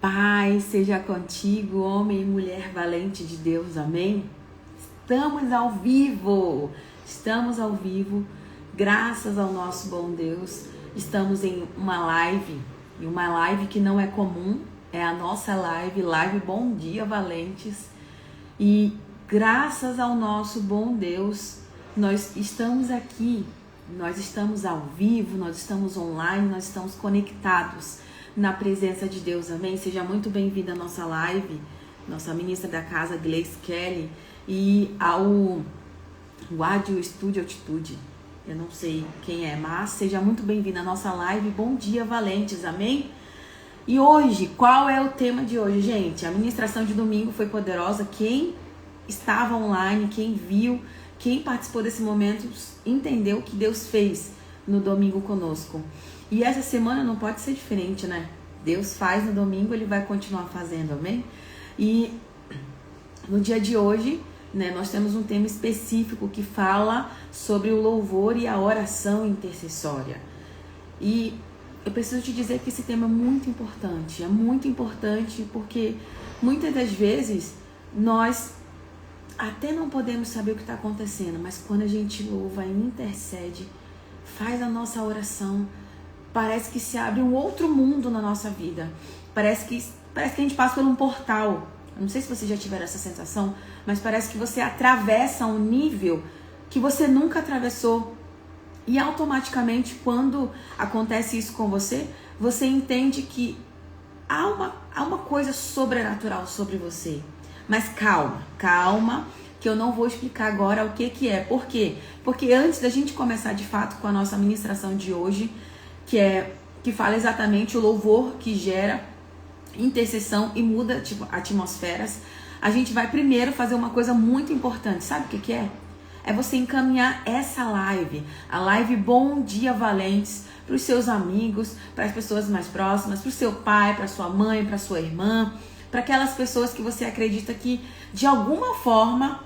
Paz seja contigo, homem e mulher valente de Deus, amém? Estamos ao vivo, graças ao nosso bom Deus. Estamos em uma live que não é comum, é a nossa live Bom Dia Valentes. E graças ao nosso bom Deus, nós estamos aqui, nós estamos ao vivo, nós estamos online, nós estamos conectados na presença de Deus, amém? Seja muito bem-vinda à nossa live, nossa ministra da casa, Gleice Kelly, e ao Guarde Estúdio Altitude. Eu não sei quem é, mas seja muito bem-vinda à nossa live Bom Dia Valentes, amém? E hoje, qual é o tema de hoje, gente? A ministração de domingo foi poderosa. Quem estava online, quem viu, quem participou desse momento, entendeu o que Deus fez no domingo conosco. E essa semana não pode ser diferente, né? Deus faz no domingo, Ele vai continuar fazendo, amém? E no dia de hoje, né, nós temos um tema específico que fala sobre o louvor e a oração intercessória. E eu preciso te dizer que esse tema é muito importante porque muitas das vezes nós até não podemos saber o que está acontecendo, mas quando a gente louva e intercede, faz a nossa oração, parece que se abre um outro mundo na nossa vida. Parece que a gente passa por um portal. Eu não sei se vocês já tiveram essa sensação, mas parece que você atravessa um nível que você nunca atravessou. E automaticamente, quando acontece isso com você, você entende que há uma coisa sobrenatural sobre você. Mas calma, que eu não vou explicar agora o que é. Por quê? Porque antes da gente começar de fato com a nossa ministração de hoje, que fala exatamente o louvor que gera intercessão e muda atmosferas, a gente vai primeiro fazer uma coisa muito importante. Sabe o que é? É você encaminhar essa live, a live Bom Dia Valentes, para os seus amigos, para as pessoas mais próximas, para o seu pai, para sua mãe, para sua irmã, para aquelas pessoas que você acredita que de alguma forma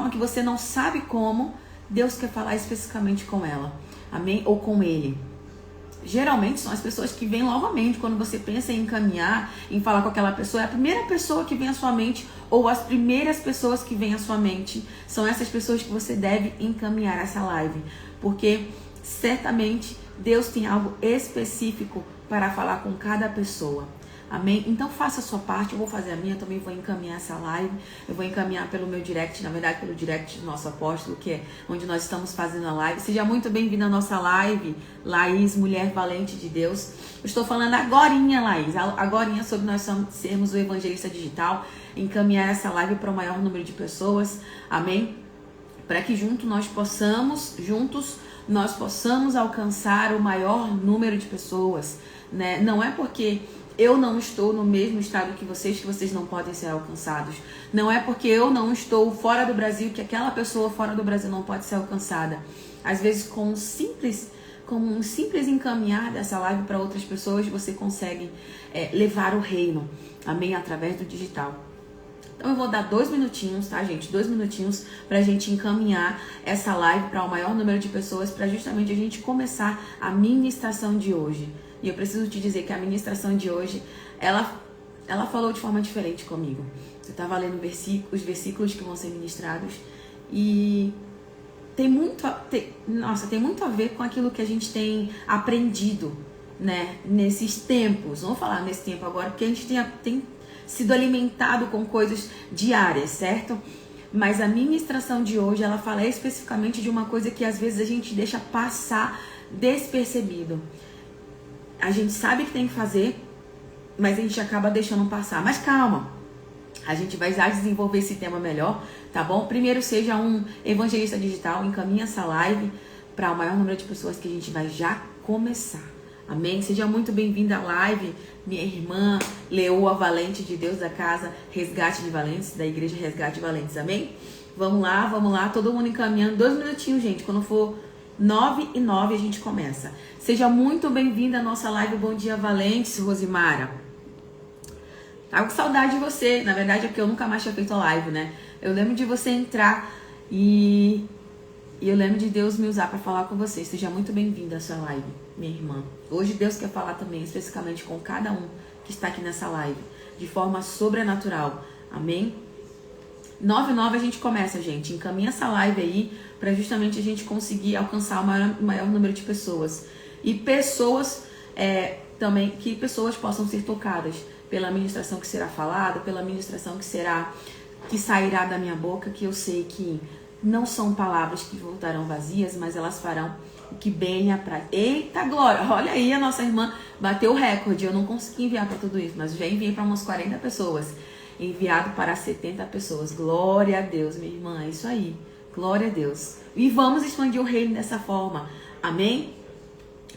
que você não sabe como, Deus quer falar especificamente com ela, amém? Ou com ele. Geralmente são as pessoas que vêm logo à mente quando você pensa em encaminhar, em falar com aquela pessoa. É a primeira pessoa que vem à sua mente, ou as primeiras pessoas que vêm à sua mente são essas pessoas que você deve encaminhar essa live, porque certamente Deus tem algo específico para falar com cada pessoa. Amém? Então faça a sua parte, eu vou fazer a minha, também vou encaminhar essa live, eu vou encaminhar pelo meu direct, na verdade pelo direct do nosso apóstolo, que é onde nós estamos fazendo a live. Seja muito bem-vinda à nossa live, Laís, mulher valente de Deus. Eu estou falando agorinha, Laís, agorinha sobre nós sermos o evangelista digital, encaminhar essa live para o maior número de pessoas, amém? Para que juntos nós possamos alcançar o maior número de pessoas, né? Não é porque eu não estou no mesmo estado que vocês não podem ser alcançados. Não é porque eu não estou fora do Brasil que aquela pessoa fora do Brasil não pode ser alcançada. Às vezes, com um simples encaminhar dessa live para outras pessoas, você consegue levar o reino, amém? Através do digital. Então eu vou dar 2 minutinhos, tá, gente? 2 minutinhos pra gente encaminhar essa live para o maior número de pessoas, para justamente a gente começar a ministração de hoje. E eu preciso te dizer que a ministração de hoje, ela falou de forma diferente comigo. Eu estava lendo os versículos que vão ser ministrados e tem muito a ver com aquilo que a gente tem aprendido, né, nesses tempos. Vamos falar nesse tempo agora, porque a gente tem sido alimentado com coisas diárias, certo? Mas a ministração de hoje, ela fala especificamente de uma coisa que às vezes a gente deixa passar despercebido. A gente sabe que tem que fazer, mas a gente acaba deixando passar. Mas calma, a gente vai já desenvolver esse tema melhor, tá bom? Primeiro, seja um evangelista digital, encaminha essa live para o maior número de pessoas que a gente vai já começar. Amém? Seja muito bem-vinda à live, minha irmã Leoa Valente de Deus da casa Resgate de Valentes, da igreja Resgate de Valentes, amém? Vamos lá, todo mundo encaminhando. 2 minutinhos, gente, quando for 9:09 a gente começa. Seja muito bem-vinda à nossa live Bom Dia Valentes, Rosimara. Tava com saudade de você, na verdade é porque eu nunca mais tinha feito a live, né? Eu lembro de você entrar e eu lembro de Deus me usar para falar com você. Seja muito bem-vinda à sua live, minha irmã. Hoje Deus quer falar também especificamente com cada um que está aqui nessa live, de forma sobrenatural. Amém? 9h09 a gente começa, gente. Encaminha essa live aí para justamente a gente conseguir alcançar o maior número de pessoas. E pessoas também, que pessoas possam ser tocadas pela ministração que será falada, pela ministração que sairá da minha boca, que eu sei que não são palavras que voltarão vazias, mas elas farão o que bem apraz. Eita glória! Olha aí, a nossa irmã bateu o recorde. Eu não consegui enviar para tudo isso, mas já enviei para umas 40 pessoas. Enviado para 70 pessoas. Glória a Deus, minha irmã. É isso aí. Glória a Deus. E vamos expandir o reino dessa forma. Amém?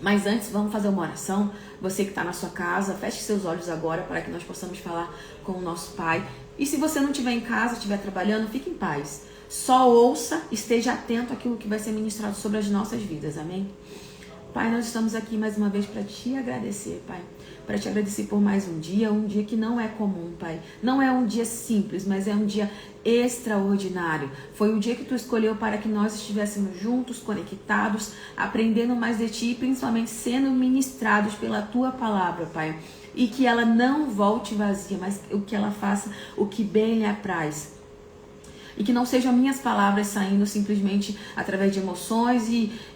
Mas antes, vamos fazer uma oração. Você que está na sua casa, feche seus olhos agora para que nós possamos falar com o nosso Pai. E se você não estiver em casa, estiver trabalhando, fique em paz. Só ouça, esteja atento àquilo que vai ser ministrado sobre as nossas vidas. Amém? Pai, nós estamos aqui mais uma vez para te agradecer, Pai. Para te agradecer por mais um dia que não é comum, Pai. Não é um dia simples, mas é um dia extraordinário. Foi o dia que Tu escolheu para que nós estivéssemos juntos, conectados, aprendendo mais de Ti e principalmente sendo ministrados pela Tua palavra, Pai. E que ela não volte vazia, mas o que ela faça o que bem lhe apraz. E que não sejam minhas palavras saindo simplesmente através de emoções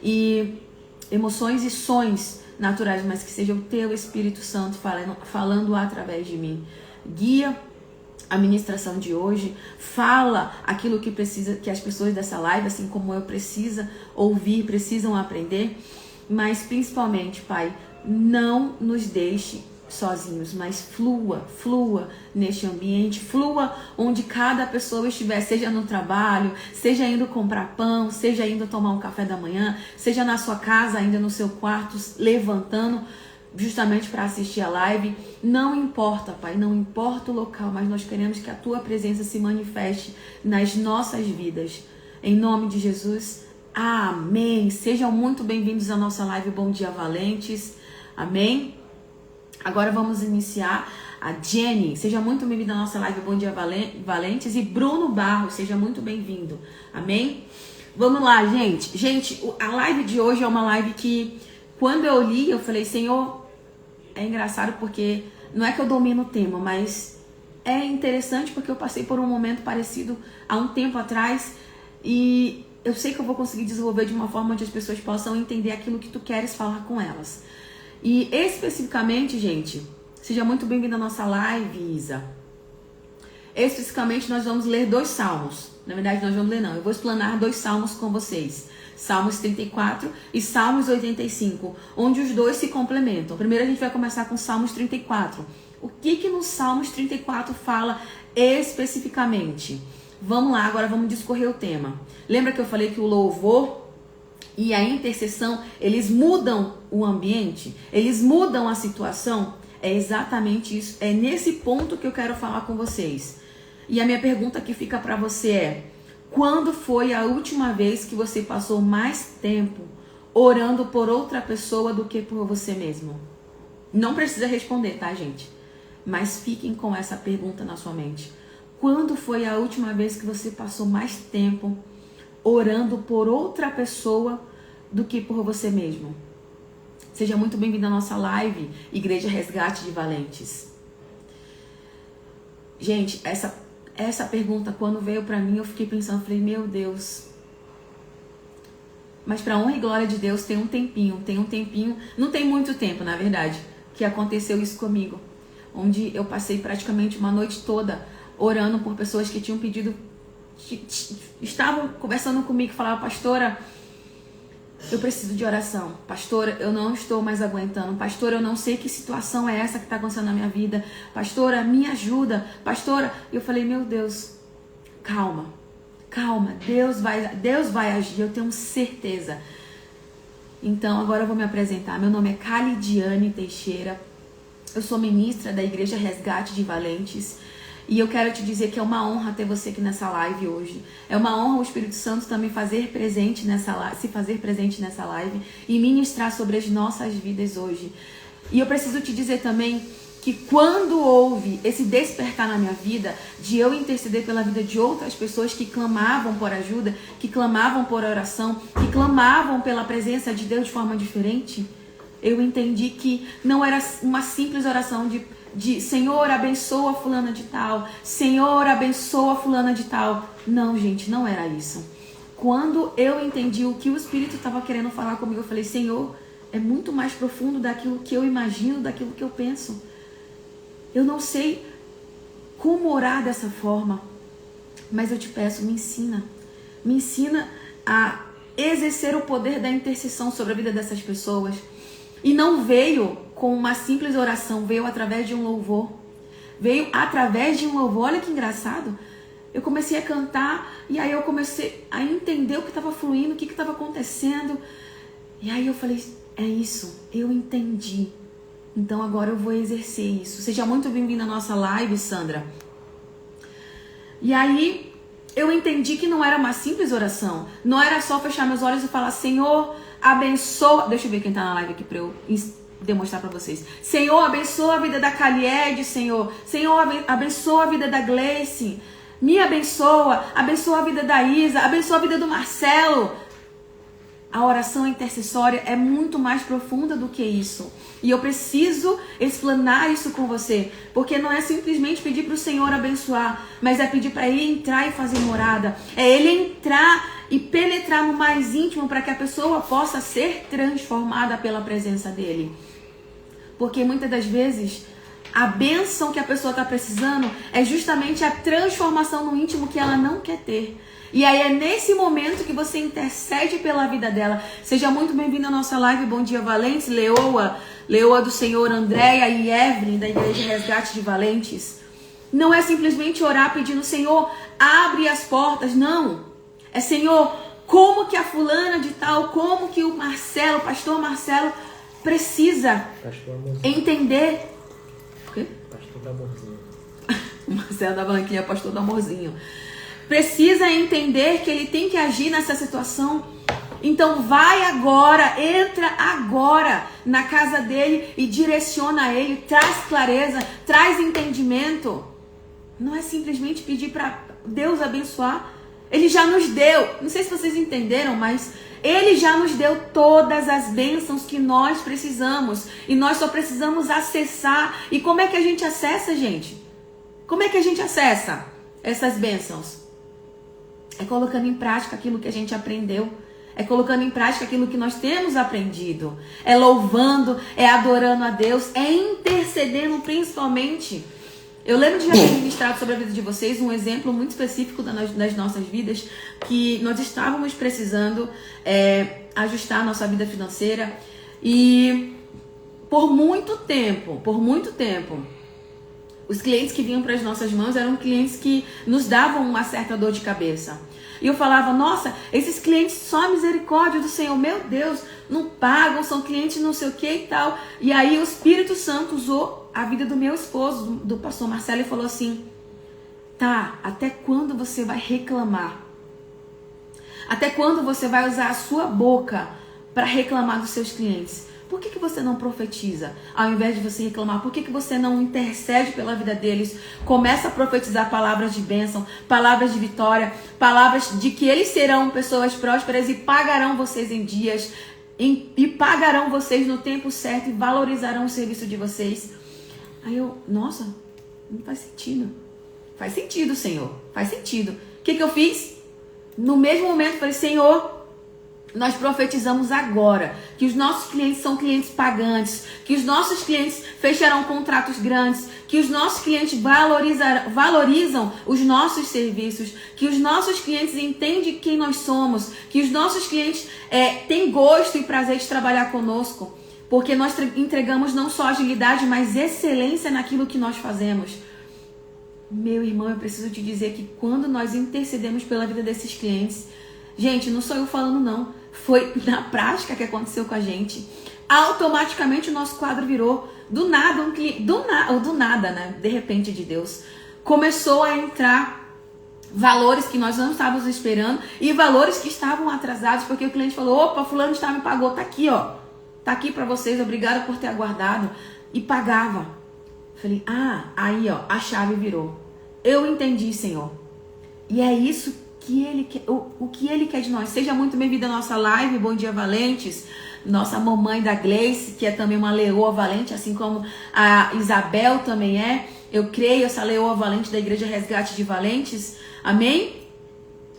e sons naturais, mas que seja o Teu Espírito Santo falando através de mim. Guia a ministração de hoje, fala aquilo que precisa, que as pessoas dessa live, assim como eu, precisam ouvir, precisam aprender, mas principalmente, Pai, não nos deixe sozinhos, mas flua neste ambiente, flua onde cada pessoa estiver, seja no trabalho, seja indo comprar pão, seja indo tomar um café da manhã, seja na sua casa, ainda no seu quarto, levantando justamente para assistir a live. Não importa, Pai, não importa o local, mas nós queremos que a Tua presença se manifeste nas nossas vidas. Em nome de Jesus, amém. Sejam muito bem-vindos à nossa live Bom Dia Valentes, amém. Agora vamos iniciar. A Jenny, seja muito bem-vinda à nossa live Bom Dia Valentes. E Bruno Barros, seja muito bem-vindo. Amém? Vamos lá, gente. Gente, a live de hoje é uma live que, quando eu li, eu falei, Senhor, é engraçado porque não é que eu domino o tema, mas é interessante porque eu passei por um momento parecido há um tempo atrás e eu sei que eu vou conseguir desenvolver de uma forma onde as pessoas possam entender aquilo que Tu queres falar com elas. E especificamente, gente, seja muito bem-vindo à nossa live, Isa. Especificamente, nós vamos ler 2 salmos. Na verdade, nós vamos ler não. Eu vou explanar 2 salmos com vocês. Salmos 34 e Salmos 85, onde os dois se complementam. Primeiro a gente vai começar com Salmos 34. O que no Salmos 34 fala especificamente? Vamos lá, agora vamos discorrer o tema. Lembra que eu falei que o louvor e a intercessão, eles mudam o ambiente, eles mudam a situação? É exatamente isso, é nesse ponto que eu quero falar com vocês. E a minha pergunta que fica para você é: quando foi a última vez que você passou mais tempo orando por outra pessoa do que por você mesmo? Não precisa responder, tá, gente? Mas fiquem com essa pergunta na sua mente. Quando foi a última vez que você passou mais tempo orando por outra pessoa do que por você mesmo? Seja muito bem-vindo à nossa live, Igreja Resgate de Valentes. Gente, essa pergunta, quando veio pra mim, eu fiquei pensando, falei, meu Deus. Mas pra honra e glória de Deus, tem um tempinho, não tem muito tempo, na verdade, que aconteceu isso comigo. Onde eu passei praticamente uma noite toda orando por pessoas que tinham pedido, estavam conversando comigo e falavam, pastora, eu preciso de oração. Pastora, eu não estou mais aguentando. Pastora, eu não sei que situação é essa que está acontecendo na minha vida. Pastora, me ajuda. Pastora, eu falei, meu Deus, calma. Deus vai agir, eu tenho certeza. Então, agora eu vou me apresentar. Meu nome é Calidiane Teixeira. Eu sou ministra da Igreja Resgate de Valentes. E eu quero te dizer que é uma honra ter você aqui nessa live hoje. É uma honra o Espírito Santo também se fazer presente nessa live e ministrar sobre as nossas vidas hoje. E eu preciso te dizer também que quando houve esse despertar na minha vida, de eu interceder pela vida de outras pessoas que clamavam por ajuda, que clamavam por oração, que clamavam pela presença de Deus de forma diferente, Eu entendi que não era uma simples oração de Senhor, abençoa fulana de tal, Senhor, abençoa fulana de tal. Não, gente, não era isso. Quando eu entendi o que o Espírito estava querendo falar comigo, eu falei, Senhor, é muito mais profundo daquilo que eu imagino, daquilo que eu penso. Eu não sei como orar dessa forma, mas eu te peço, me ensina. Me ensina a exercer o poder da intercessão sobre a vida dessas pessoas. E não veio com uma simples oração, veio através de um louvor. Veio através de um louvor. Olha que engraçado. Eu comecei a cantar e aí eu comecei a entender o que estava fluindo, o que estava acontecendo. E aí eu falei, é isso, eu entendi. Então agora eu vou exercer isso. Seja muito bem-vinda à nossa live, Sandra. E aí eu entendi que não era uma simples oração. Não era só fechar meus olhos e falar, Senhor, abençoa. Deixa eu ver quem tá na live aqui para eu demonstrar para vocês. Senhor, abençoa a vida da Caliede, Senhor. Senhor, abençoa a vida da Gleice. Me abençoa. Abençoa a vida da Isa. Abençoa a vida do Marcelo. A oração intercessória é muito mais profunda do que isso. E eu preciso explanar isso com você. Porque não é simplesmente pedir para o Senhor abençoar, mas é pedir para Ele entrar e fazer morada. É Ele entrar e penetrar no mais íntimo para que a pessoa possa ser transformada pela presença dEle. Porque muitas das vezes a bênção que a pessoa está precisando é justamente a transformação no íntimo que ela não quer ter. E aí é nesse momento que você intercede pela vida dela. Seja muito bem-vindo à nossa live. Bom dia, Valentes, Leoa do Senhor, Andréia e Evelyn, da Igreja Resgate de Valentes. Não é simplesmente orar pedindo, Senhor, abre as portas. Não. É, Senhor, como que a fulana de tal, como que o Marcelo, o pastor Marcelo, precisa entender. O quê? Pastor do amorzinho. O Marcelo da Blanquinha, pastor do amorzinho. Precisa entender que ele tem que agir nessa situação. Então vai agora, entra agora na casa dele e direciona ele, traz clareza, traz entendimento. Não é simplesmente pedir para Deus abençoar. Ele já nos deu, não sei se vocês entenderam, mas Ele já nos deu todas as bênçãos que nós precisamos. E nós só precisamos acessar. E como é que a gente acessa, gente? Como é que a gente acessa essas bênçãos? É colocando em prática aquilo que a gente aprendeu. É colocando em prática aquilo que nós temos aprendido. É louvando, é adorando a Deus, é intercedendo principalmente. Eu lembro de já ter ministrado sobre a vida de vocês um exemplo muito específico das nossas vidas, que nós estávamos precisando ajustar a nossa vida financeira. E por muito tempo, os clientes que vinham para as nossas mãos eram clientes que nos davam uma certa dor de cabeça. E eu falava, nossa, esses clientes só a misericórdia do Senhor, meu Deus, não pagam, são clientes não sei o que e tal. E aí o Espírito Santo usou a vida do meu esposo, do pastor Marcelo, e falou assim, tá, até quando você vai reclamar? Até quando você vai usar a sua boca para reclamar dos seus clientes? Por que você não profetiza? Ao invés de você reclamar, por que você não intercede pela vida deles? Começa a profetizar palavras de bênção, palavras de vitória, palavras de que eles serão pessoas prósperas e pagarão vocês em dias, e pagarão vocês no tempo certo e valorizarão o serviço de vocês. Aí eu, nossa, não faz sentido. Faz sentido, Senhor, faz sentido. O que eu fiz? No mesmo momento, falei, Senhor, nós profetizamos agora que os nossos clientes são clientes pagantes, que os nossos clientes fecharão contratos grandes, que os nossos clientes valorizam os nossos serviços, que os nossos clientes entendem quem nós somos, que os nossos clientes têm gosto e prazer de trabalhar conosco, porque nós entregamos não só agilidade, mas excelência naquilo que nós fazemos. Meu irmão, eu preciso te dizer que quando nós intercedemos pela vida desses clientes, gente, não sou eu falando não, foi na prática que aconteceu com a gente. Automaticamente o nosso quadro virou. Do nada, né? De repente de Deus. Começou a entrar valores que nós não estávamos esperando e valores que estavam atrasados, porque o cliente falou, opa, fulano já me pagou, tá aqui, ó. Tá aqui pra vocês, obrigada por ter aguardado. E pagava. Falei, aí, ó, a chave virou. Eu entendi, Senhor. E é isso que Ele quer, o que Ele quer de nós. Seja muito bem-vindo à nossa live. Bom dia, valentes. Nossa mamãe da Gleice, que é também uma leoa valente, assim como a Isabel também é. Eu creio, essa leoa valente da Igreja Resgate de Valentes. Amém?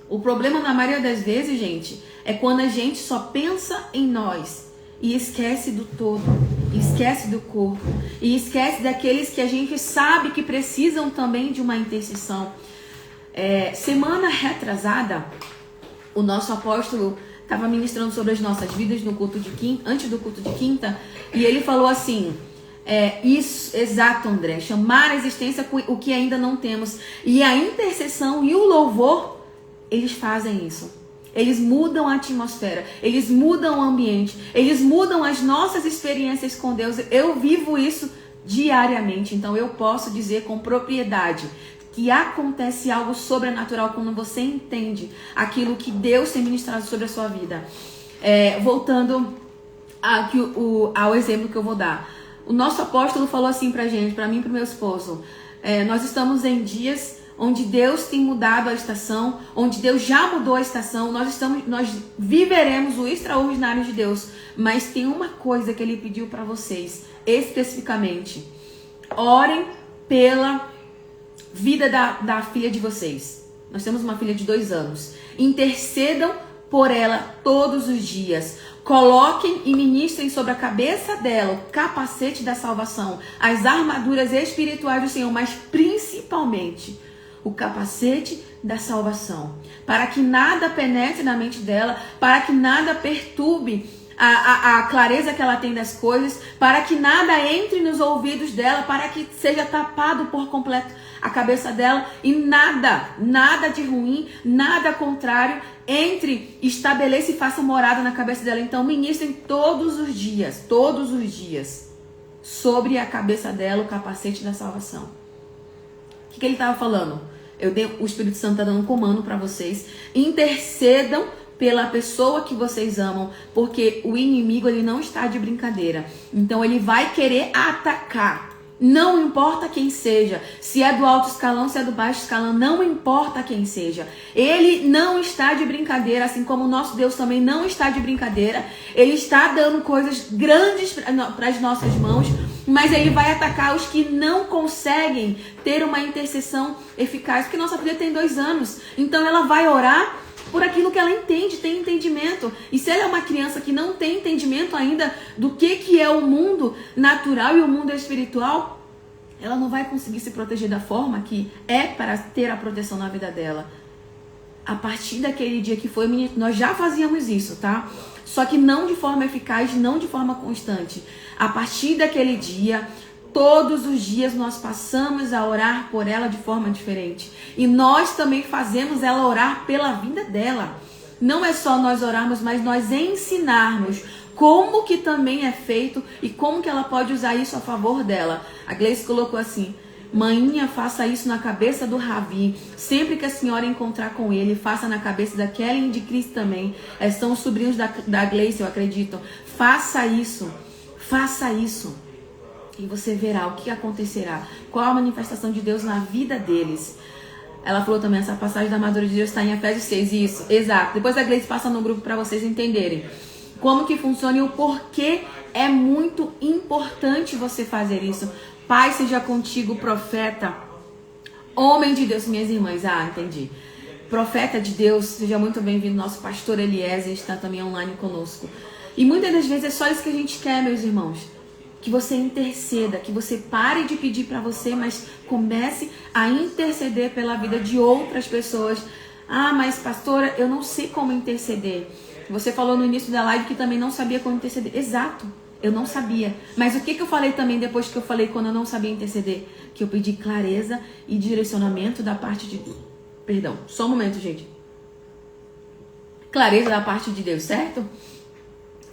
O problema na maioria das vezes, gente, é quando a gente só pensa em nós e esquece do todo, esquece do corpo e esquece daqueles que a gente sabe que precisam também de uma intercessão. Semana retrasada, o nosso apóstolo estava ministrando sobre as nossas vidas no culto de quinta, antes do culto de quinta, e ele falou assim: isso, exato, André, chamar a existência o que ainda não temos. E a intercessão e o louvor, eles fazem isso. Eles mudam a atmosfera, eles mudam o ambiente, eles mudam as nossas experiências com Deus. Eu vivo isso diariamente, então eu posso dizer com propriedade que acontece algo sobrenatural quando você entende aquilo que Deus tem ministrado sobre a sua vida. Voltando ao exemplo que eu vou dar. O nosso apóstolo falou assim pra gente, pra mim e pro meu esposo: nós estamos em dias onde Deus tem mudado a estação, onde Deus já mudou a estação, nós viveremos o extraordinário de Deus, mas tem uma coisa que Ele pediu para vocês, especificamente: orem pela vida da filha de vocês. Nós temos uma filha de 2 anos. Intercedam por ela todos os dias. Coloquem e ministrem sobre a cabeça dela o capacete da salvação, as armaduras espirituais do Senhor, mas principalmente o capacete da salvação, para que nada penetre na mente dela, para que nada perturbe a clareza que ela tem das coisas, para que nada entre nos ouvidos dela, para que seja tapado por completo a cabeça dela e nada de ruim, nada contrário estabeleça e faça morada na cabeça dela. Então ministrem todos os dias, sobre a cabeça dela o capacete da salvação. O que ele estava falando? O Espírito Santo está dando um comando para vocês: intercedam pela pessoa que vocês amam, porque o inimigo, ele não está de brincadeira. Então ele vai querer atacar. Não importa quem seja, se é do alto escalão, se é do baixo escalão, não importa quem seja. Ele não está de brincadeira, assim como o nosso Deus também não está de brincadeira. Ele está dando coisas grandes para as nossas mãos, mas ele vai atacar os que não conseguem ter uma intercessão eficaz, porque nossa filha tem 2 anos, então ela vai orar por aquilo que ela entende, tem entendimento. E se ela é uma criança que não tem entendimento ainda do que é o mundo natural e o mundo espiritual, ela não vai conseguir se proteger da forma que é para ter a proteção na vida dela. A partir daquele dia que foi, nós já fazíamos isso, tá? Só que não de forma eficaz, não de forma constante. A partir daquele dia, todos os dias nós passamos a orar por ela de forma diferente. E nós também fazemos ela orar pela vida dela. Não é só nós orarmos, mas nós ensinarmos como que também é feito e como que ela pode usar isso a favor dela. A Gleice colocou assim: Mainha, faça isso na cabeça do Ravi. Sempre que a senhora encontrar com ele, faça na cabeça da Kelly e de Cris também. São os sobrinhos da Gleice, eu acredito. Faça isso. Faça isso. E você verá o que acontecerá. Qual a manifestação de Deus na vida deles. Ela falou também, essa passagem da armadura de Deus está em Efésios 6. Isso, exato. Depois a Gleice passa no grupo para vocês entenderem como que funciona e o porquê é muito importante você fazer isso. Pai seja contigo, profeta, homem de Deus, minhas irmãs. Entendi. Profeta de Deus, seja muito bem-vindo. Nosso pastor Eliezer está também online conosco. E muitas das vezes é só isso que a gente quer, meus irmãos. Que você interceda, que você pare de pedir para você, mas comece a interceder pela vida de outras pessoas. Mas pastora, eu não sei como interceder. Você falou no início da live que também não sabia como interceder. Exato, eu não sabia. Mas o que eu falei também depois que eu falei quando eu não sabia interceder? Que eu pedi clareza e direcionamento da parte de Deus. Perdão, só um momento, gente. Clareza da parte de Deus, certo?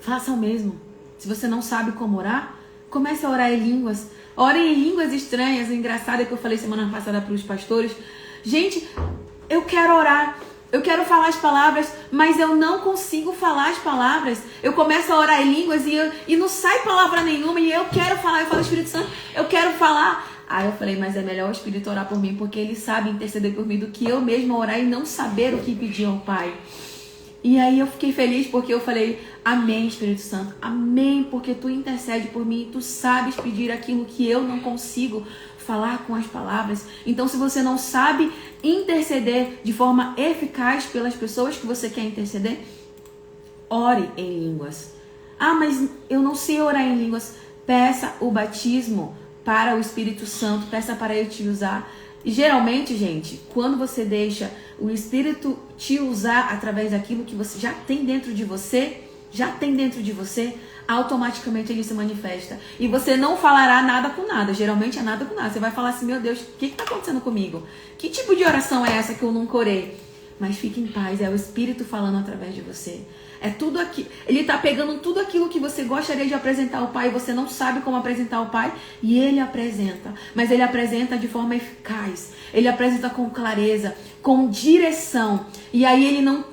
Faça o mesmo. Se você não sabe como orar, comece a orar em línguas. Orem em línguas estranhas. Engraçado é que eu falei semana passada para os pastores. Gente, eu quero orar. Eu quero falar as palavras, mas eu não consigo falar as palavras. Eu começo a orar em línguas e não sai palavra nenhuma. E eu quero falar. Eu falo, Espírito Santo, eu quero falar. Aí eu falei, mas é melhor o Espírito orar por mim, porque ele sabe interceder por mim do que eu mesma orar e não saber o que pedir ao Pai. E aí eu fiquei feliz porque eu falei, amém, Espírito Santo, amém, porque tu intercede por mim, tu sabes pedir aquilo que eu não consigo falar com as palavras. Então, se você não sabe interceder de forma eficaz pelas pessoas que você quer interceder, ore em línguas. Ah, mas eu não sei orar em línguas. Peça o batismo para o Espírito Santo, peça para ele te usar. E geralmente, gente, quando você deixa o Espírito te usar através daquilo que você já tem dentro de você, automaticamente ele se manifesta. E você não falará nada com nada. Geralmente é nada com nada. Você vai falar assim, meu Deus, o que está acontecendo comigo? Que tipo de oração é essa que eu nunca orei? Mas fique em paz, é o Espírito falando através de você. É tudo aqui. Ele está pegando tudo aquilo que você gostaria de apresentar ao Pai, você não sabe como apresentar ao Pai, e ele apresenta. Mas ele apresenta de forma eficaz. Ele apresenta com clareza, com direção. E aí ele não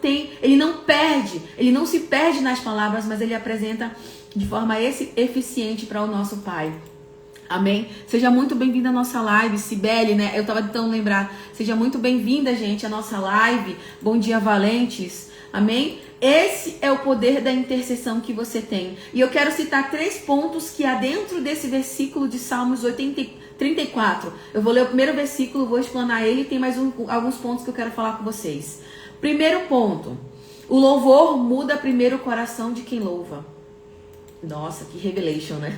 se perde nas palavras, mas ele apresenta de forma eficiente para o nosso Pai. Amém? Seja muito bem-vinda à nossa live, Cibele, né? Eu tava tentando lembrar. Seja muito bem-vinda, gente, à nossa live. Bom dia, valentes. Amém? Esse é o poder da intercessão que você tem. E eu quero citar 3 pontos que há dentro desse versículo de Salmos 34. Eu vou ler o primeiro versículo, vou explanar ele e tem mais alguns pontos que eu quero falar com vocês. Primeiro ponto. O louvor muda primeiro o coração de quem louva. Nossa, que revelation, né?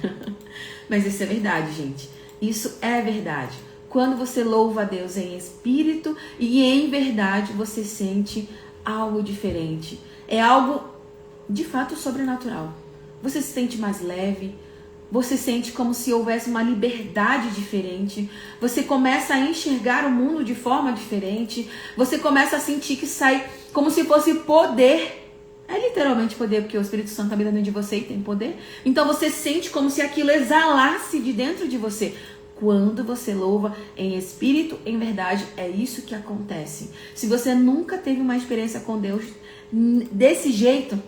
Mas isso é verdade, gente. Isso é verdade. Quando você louva a Deus em espírito e em verdade, você sente algo diferente. É algo, de fato, sobrenatural. Você se sente mais leve. Você sente como se houvesse uma liberdade diferente. Você começa a enxergar o mundo de forma diferente. Você começa a sentir que sai como se fosse poder. É literalmente poder, porque o Espírito Santo está dentro de você e tem poder. Então você sente como se aquilo exalasse de dentro de você. Quando você louva em espírito, em verdade, é isso que acontece. Se você nunca teve uma experiência com Deus desse jeito,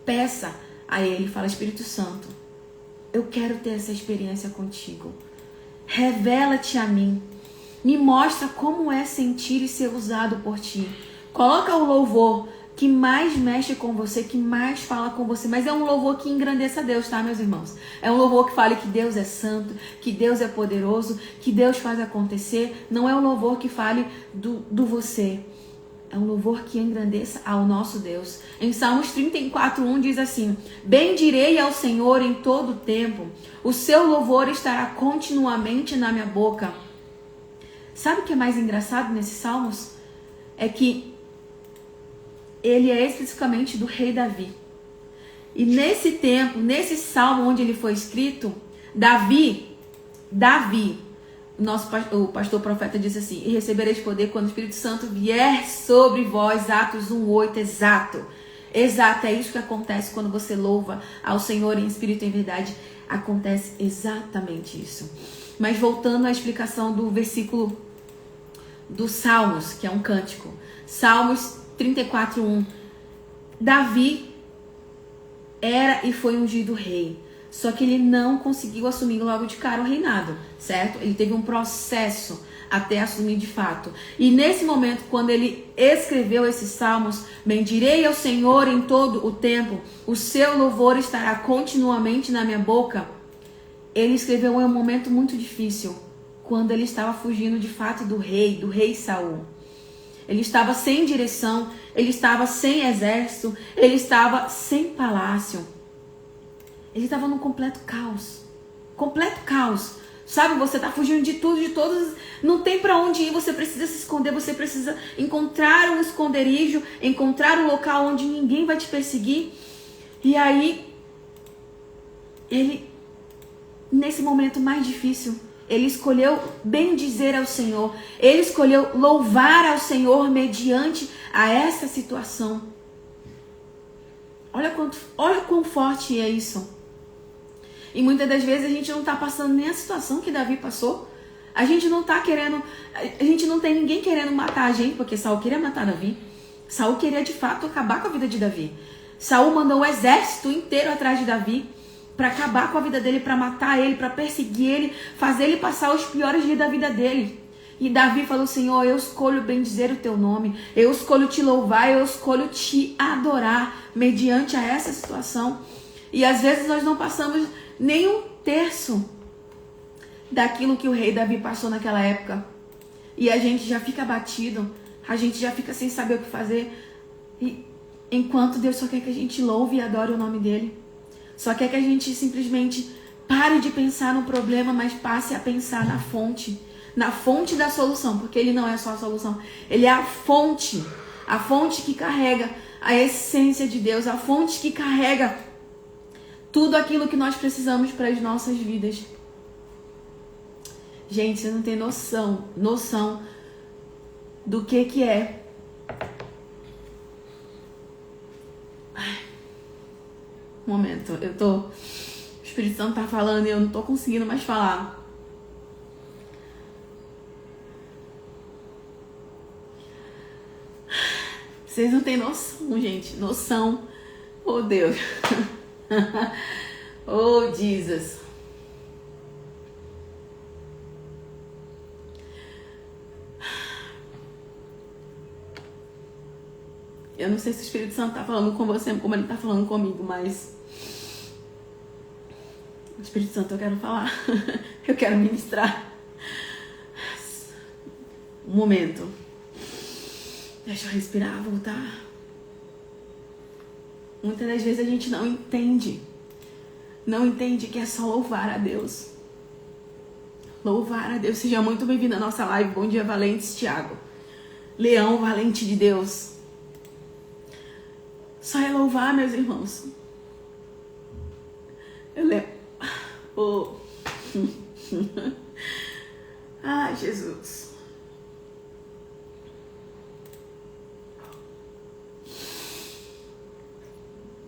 peça a Ele, fala, Espírito Santo, eu quero ter essa experiência contigo. Revela-te a mim. Me mostra como é sentir e ser usado por ti. Coloca o louvor que mais mexe com você, que mais fala com você, mas é um louvor que engrandeça a Deus, tá, meus irmãos? É um louvor que fale que Deus é santo, que Deus é poderoso, que Deus faz acontecer. Não é um louvor que fale do você. É um louvor que engrandeça ao nosso Deus. Em Salmos 34:1 diz assim: bendirei ao Senhor em todo o tempo, o seu louvor estará continuamente na minha boca. Sabe o que é mais engraçado nesses salmos? É que ele é especificamente do rei Davi. E nesse tempo, nesse salmo onde ele foi escrito, Davi, o pastor profeta disse assim: e recebereis poder quando o Espírito Santo vier sobre vós. Atos 1:8, exato, é isso que acontece quando você louva ao Senhor em espírito e em verdade, acontece exatamente isso. Mas voltando à explicação do versículo dos Salmos, que é um cântico, Salmos 34:1, Davi era e foi ungido rei. Só que ele não conseguiu assumir logo de cara o reinado, certo? Ele teve um processo até assumir de fato. E nesse momento, quando ele escreveu esses salmos, bendirei ao Senhor em todo o tempo, o seu louvor estará continuamente na minha boca. Ele escreveu em um momento muito difícil, quando ele estava fugindo de fato do rei Saul. Ele estava sem direção, ele estava sem exército, ele estava sem palácio. Ele estava num completo caos. Completo caos. Sabe, você está fugindo de tudo, de todos. Não tem para onde ir, você precisa se esconder, você precisa encontrar um esconderijo, encontrar um local onde ninguém vai te perseguir. E aí, ele, nesse momento mais difícil, ele escolheu bendizer ao Senhor. Ele escolheu louvar ao Senhor mediante a essa situação. Olha quão forte é isso. E muitas das vezes a gente não está passando nem a situação que Davi passou. A gente não tem ninguém querendo matar a gente, porque Saul queria matar Davi. Saul queria de fato acabar com a vida de Davi. Saul mandou um exército inteiro atrás de Davi. para acabar com a vida dele, para matar ele, para perseguir ele, fazer ele passar os piores dias da vida dele. E Davi falou: Senhor, eu escolho bendizer o teu nome, eu escolho te louvar, eu escolho te adorar mediante a essa situação. E às vezes nós não passamos nem um terço daquilo que o rei Davi passou naquela época. E a gente já fica abatido, a gente já fica sem saber o que fazer. E enquanto Deus só quer que a gente louve e adore o nome dele. Só quer que a gente simplesmente pare de pensar no problema, mas passe a pensar na fonte da solução, porque ele não é só a solução, ele é a fonte que carrega a essência de Deus, a fonte que carrega tudo aquilo que nós precisamos para as nossas vidas. Gente, você não tem noção do que é. Um momento, o Espírito Santo tá falando e eu não tô conseguindo mais falar. Vocês não têm noção, gente. Noção. Oh, Deus. Oh, Jesus. Eu não sei se o Espírito Santo tá falando com você como ele tá falando comigo, mas... Espírito Santo, eu quero falar. Eu quero ministrar. Um momento. Deixa eu respirar, voltar. Muitas das vezes a gente não entende. Não entende que é só louvar a Deus. Louvar a Deus. Seja muito bem-vindo à nossa live. Bom dia, Valentes, Thiago. Leão, valente de Deus. Só é louvar, meus irmãos. Eu lembro. Oh. Ai, Jesus.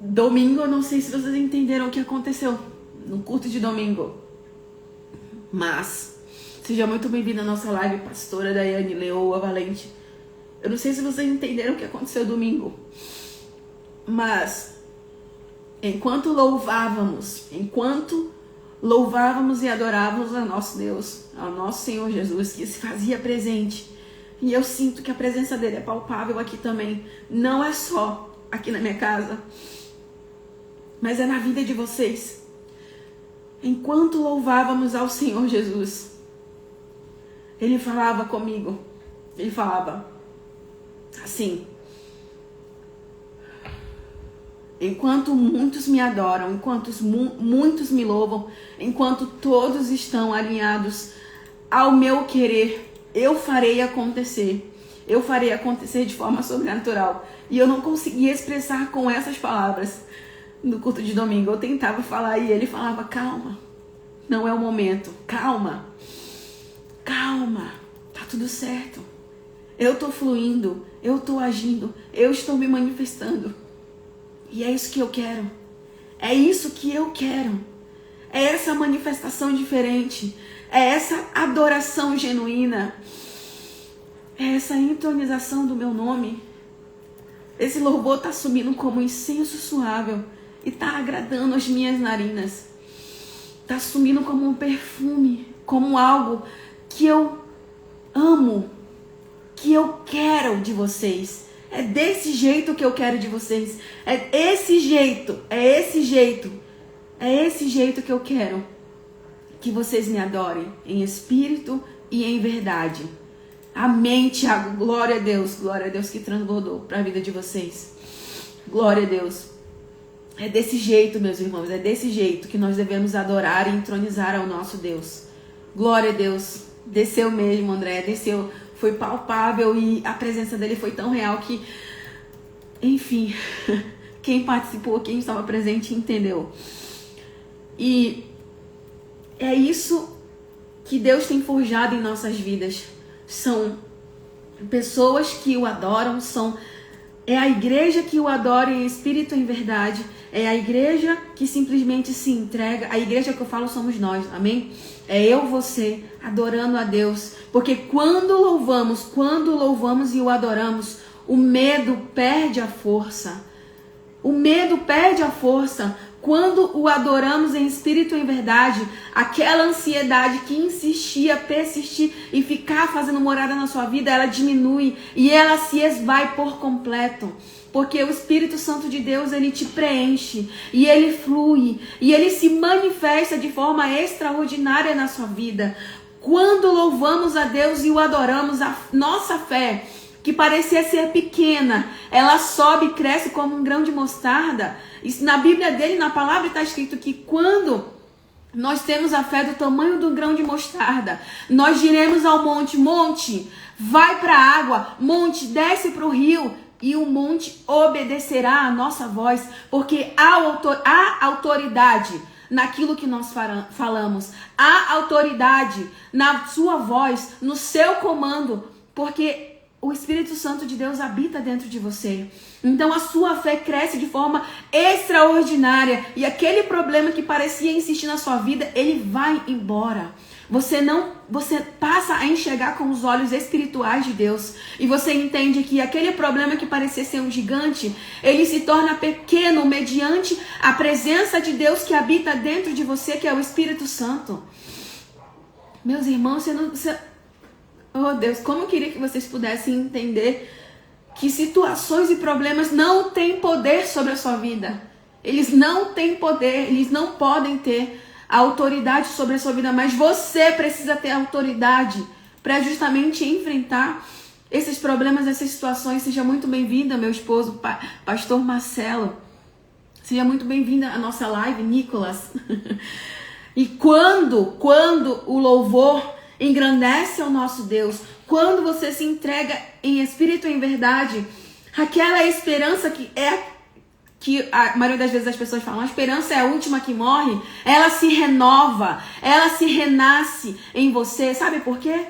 Domingo, eu não sei se vocês entenderam o que aconteceu no culto de domingo. Mas, seja muito bem-vinda à nossa live, pastora Daiane Leoa Valente. Eu não sei se vocês entenderam o que aconteceu domingo. Mas, enquanto louvávamos e adorávamos a nosso Deus, ao nosso Senhor Jesus, que se fazia presente, e eu sinto que a presença dele é palpável aqui também, não é só aqui na minha casa, mas é na vida de vocês. Enquanto louvávamos ao Senhor Jesus, ele falava comigo, ele falava assim: enquanto muitos me adoram, enquanto muitos me louvam, enquanto todos estão alinhados ao meu querer, eu farei acontecer. Eu farei acontecer de forma sobrenatural. E eu não conseguia expressar com essas palavras no culto de domingo. Eu tentava falar e ele falava: calma, não é o momento. Calma, calma, tá tudo certo. Eu tô fluindo, eu tô agindo, eu estou me manifestando. E é isso que eu quero. É isso que eu quero. É essa manifestação diferente. É essa adoração genuína. É essa entronização do meu nome. Esse louvor está subindo como incenso suave e está agradando as minhas narinas. Está subindo como um perfume, como algo que eu amo, que eu quero de vocês. É desse jeito que eu quero de vocês. É esse jeito que eu quero que vocês me adorem em espírito e em verdade. Amém, Tiago. Glória a Deus que transbordou para a vida de vocês. Glória a Deus. É desse jeito, meus irmãos, é desse jeito que nós devemos adorar e entronizar ao nosso Deus. Glória a Deus. Desceu mesmo, André, desceu. Foi palpável e a presença dele foi tão real que, enfim, quem participou, quem estava presente entendeu. E é isso que Deus tem forjado em nossas vidas. São pessoas que o adoram, é a igreja que o adora em espírito e em verdade. É a igreja que simplesmente se entrega. A igreja que eu falo somos nós, amém? É eu, você, adorando a Deus. Porque quando louvamos e o adoramos, o medo perde a força. O medo perde a força. quando o adoramos em espírito e em verdade, aquela ansiedade que insistia, persistir e ficar fazendo morada na sua vida, ela diminui e ela se esvai por completo. Porque o Espírito Santo de Deus, ele te preenche e ele flui e ele se manifesta de forma extraordinária na sua vida. Quando louvamos a Deus e o adoramos, a nossa fé, que parecia ser pequena, ela sobe e cresce como um grão de mostarda. Isso, na Bíblia dele, na palavra, está escrito que quando nós temos a fé do tamanho do grão de mostarda, nós diremos ao monte, monte, vai para a água, monte, desce para o rio, e o monte obedecerá à nossa voz, porque há autoridade naquilo que nós falamos, há autoridade na sua voz, no seu comando, porque o Espírito Santo de Deus habita dentro de você. Então a sua fé cresce de forma extraordinária e aquele problema que parecia insistir na sua vida, ele vai embora. Você passa a enxergar com os olhos espirituais de Deus e você entende que aquele problema que parecia ser um gigante, ele se torna pequeno mediante a presença de Deus que habita dentro de você, que é o Espírito Santo. Meus irmãos, oh Deus, como eu queria que vocês pudessem entender que situações e problemas não têm poder sobre a sua vida. Eles não têm poder, eles não podem ter a autoridade sobre a sua vida, mas você precisa ter autoridade para justamente enfrentar esses problemas, essas situações. Seja muito bem-vinda, meu esposo, pastor Marcelo. Seja muito bem-vinda à nossa live, Nicolas. E quando o louvor engrandece ao nosso Deus, quando você se entrega em espírito e em verdade, aquela esperança que a maioria das vezes as pessoas falam, a esperança é a última que morre, ela se renova, ela se renasce em você. Sabe por quê?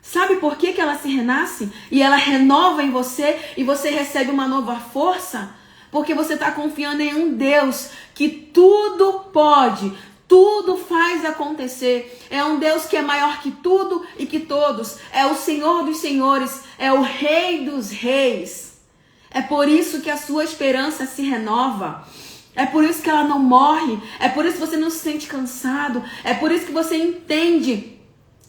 Sabe por que ela se renasce? E ela renova em você e você recebe uma nova força? Porque você está confiando em um Deus que tudo pode, tudo faz acontecer. É um Deus que é maior que tudo e que todos. É o Senhor dos senhores, é o Rei dos reis. É por isso que a sua esperança se renova. É por isso que ela não morre. É por isso que você não se sente cansado. É por isso que você entende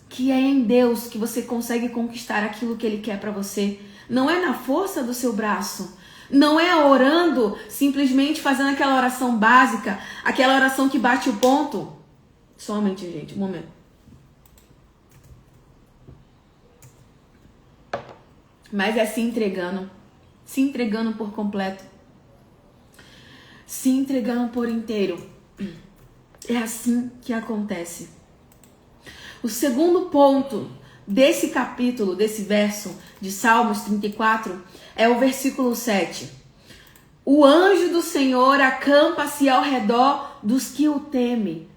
que é em Deus que você consegue conquistar aquilo que Ele quer para você. Não é na força do seu braço. Não é orando, simplesmente fazendo aquela oração básica, aquela oração que bate o ponto. Somente, gente, um momento. Mas é se entregando por completo, se entregando por inteiro. É assim que acontece. O segundo ponto desse capítulo, desse verso de Salmos 34, é o versículo 7. O anjo do Senhor acampa-se ao redor dos que o temem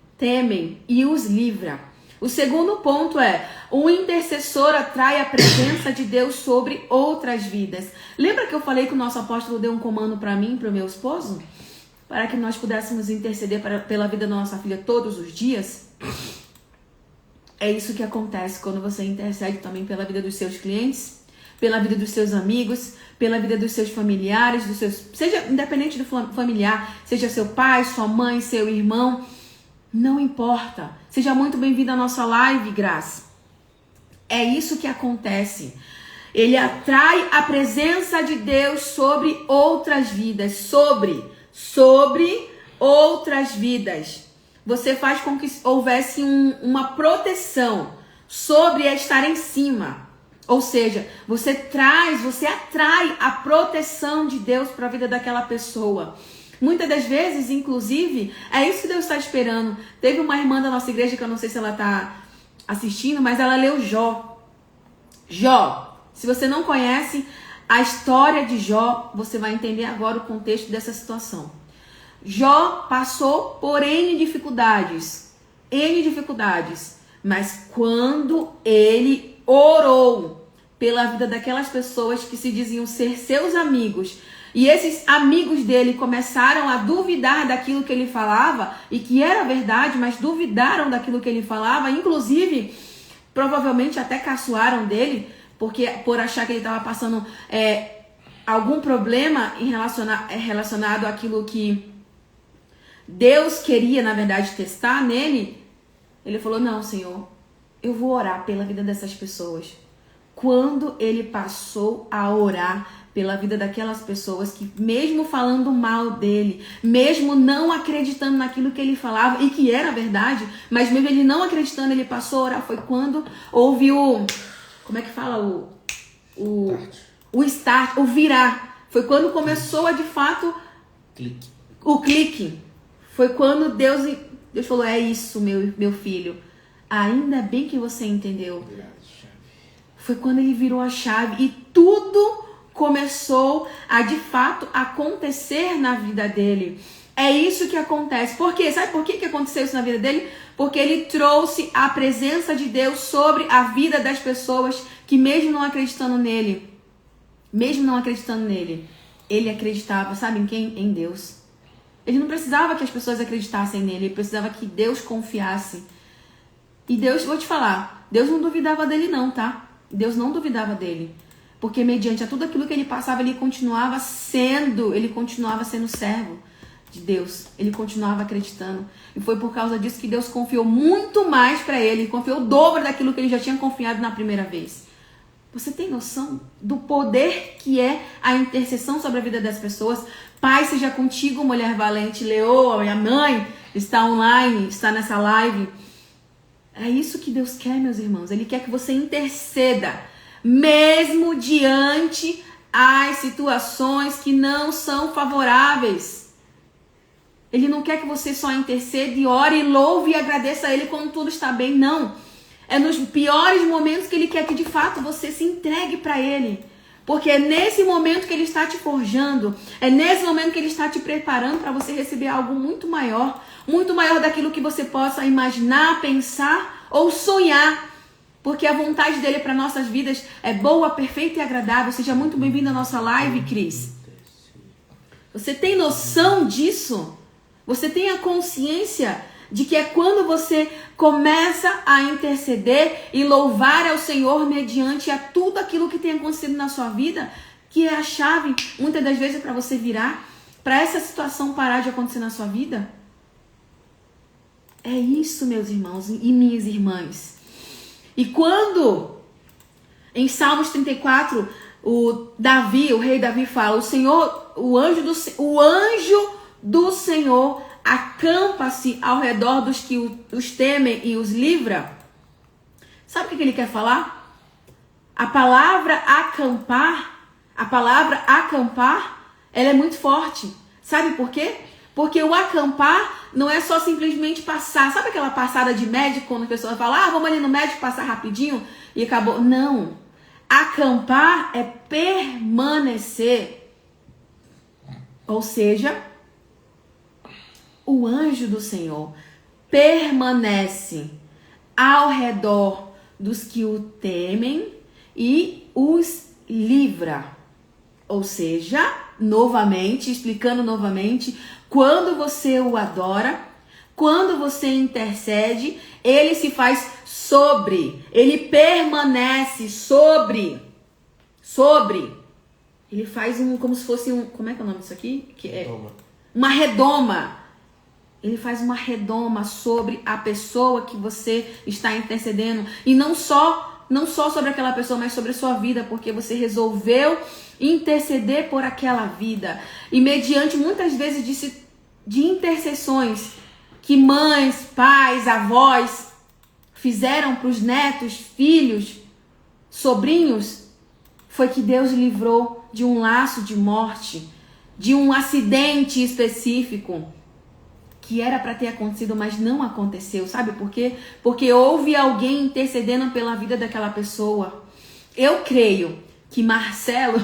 e os livra. O segundo ponto é, o intercessor atrai a presença de Deus sobre outras vidas. Lembra que eu falei que o nosso apóstolo deu um comando para mim e para o meu esposo? Para que nós pudéssemos interceder pela vida da nossa filha todos os dias? É isso que acontece quando você intercede também pela vida dos seus clientes, pela vida dos seus amigos, pela vida dos seus familiares, seja independente do familiar, seja seu pai, sua mãe, seu irmão, não importa. Seja muito bem-vindo à nossa live, Graça. É isso que acontece. Ele atrai a presença de Deus sobre outras vidas, sobre outras vidas. Você faz com que houvesse uma proteção sobre estar em cima. Ou seja, você atrai a proteção de Deus para a vida daquela pessoa. Muitas das vezes, inclusive, é isso que Deus está esperando. Teve uma irmã da nossa igreja, que eu não sei se ela está assistindo, mas ela leu Jó. Jó, se você não conhece a história de Jó, você vai entender agora o contexto dessa situação. Jó passou por N dificuldades, mas quando ele orou pela vida daquelas pessoas que se diziam ser seus amigos, e esses amigos dele começaram a duvidar daquilo que ele falava, e que era verdade, mas duvidaram daquilo que ele falava, inclusive, provavelmente até caçoaram dele, porque por achar que ele estava passando algum problema relacionado àquilo que Deus queria, na verdade, testar nele, ele falou, não, Senhor, eu vou orar pela vida dessas pessoas. Quando ele passou a orar pela vida daquelas pessoas que, mesmo falando mal dele, mesmo não acreditando naquilo que ele falava, e que era verdade, mas mesmo ele não acreditando, ele passou a orar, foi quando houve o... Como é que fala? O start, o virar. Foi quando começou a, de fato, o clique. Foi quando Deus falou, é isso, meu filho. Ainda bem que você entendeu. Foi quando ele virou a chave e tudo começou a, de fato, acontecer na vida dele. É isso que acontece. Por quê? Sabe por que aconteceu isso na vida dele? Porque ele trouxe a presença de Deus sobre a vida das pessoas que, mesmo não acreditando nele, ele acreditava, sabe em quem? Em Deus. Ele não precisava que as pessoas acreditassem nele, ele precisava que Deus confiasse. E Deus, vou te falar, Deus não duvidava dele não, tá? Deus não duvidava dele. Porque mediante a tudo aquilo que ele passava, ele continuava sendo servo de Deus. Ele continuava acreditando. E foi por causa disso que Deus confiou muito mais para ele. Confiou o dobro daquilo que ele já tinha confiado na primeira vez. Você tem noção do poder que é a intercessão sobre a vida das pessoas? Pai, seja contigo, mulher valente. Leoa, minha mãe, está online, está nessa live. É isso que Deus quer, meus irmãos. Ele quer que você interceda, mesmo diante as situações que não são favoráveis. Ele não quer que você só interceda e ore, louve e agradeça a Ele quando tudo está bem. Não. É nos piores momentos que Ele quer que de fato você se entregue para Ele. Porque é nesse momento que Ele está te forjando, é nesse momento que Ele está te preparando para você receber algo muito maior daquilo que você possa imaginar, pensar ou sonhar. Porque a vontade dele para nossas vidas é boa, perfeita e agradável. Seja muito bem-vindo à nossa live, Cris. Você tem noção disso? Você tem a consciência de que é quando você começa a interceder e louvar ao Senhor mediante a tudo aquilo que tem acontecido na sua vida, que é a chave, muitas das vezes, para você virar, para essa situação parar de acontecer na sua vida? É isso, meus irmãos e minhas irmãs. E quando, em Salmos 34, o rei Davi fala, o anjo do Senhor acampa-se ao redor dos que os temem e os livra. Sabe o que ele quer falar? A palavra acampar, ela é muito forte. Sabe por quê? Porque o acampar não é só simplesmente passar. Sabe aquela passada de médico, quando a pessoa fala, vamos ali no médico passar rapidinho e acabou? Não. Acampar é permanecer. Ou seja, o anjo do Senhor permanece ao redor dos que o temem e os livra. Ou seja, explicando novamente, quando você o adora, quando você intercede, ele se faz ele permanece sobre. Ele faz como se fosse como é que é o nome disso aqui? Uma redoma. Ele faz uma redoma sobre a pessoa que você está intercedendo. E não só sobre aquela pessoa, mas sobre a sua vida, porque você resolveu interceder por aquela vida. E mediante muitas vezes de intercessões que mães, pais, avós fizeram para os netos, filhos, sobrinhos, foi que Deus livrou de um laço de morte, de um acidente específico que era para ter acontecido, mas não aconteceu. Sabe por quê? Porque houve alguém intercedendo pela vida daquela pessoa. Eu creio que Marcelo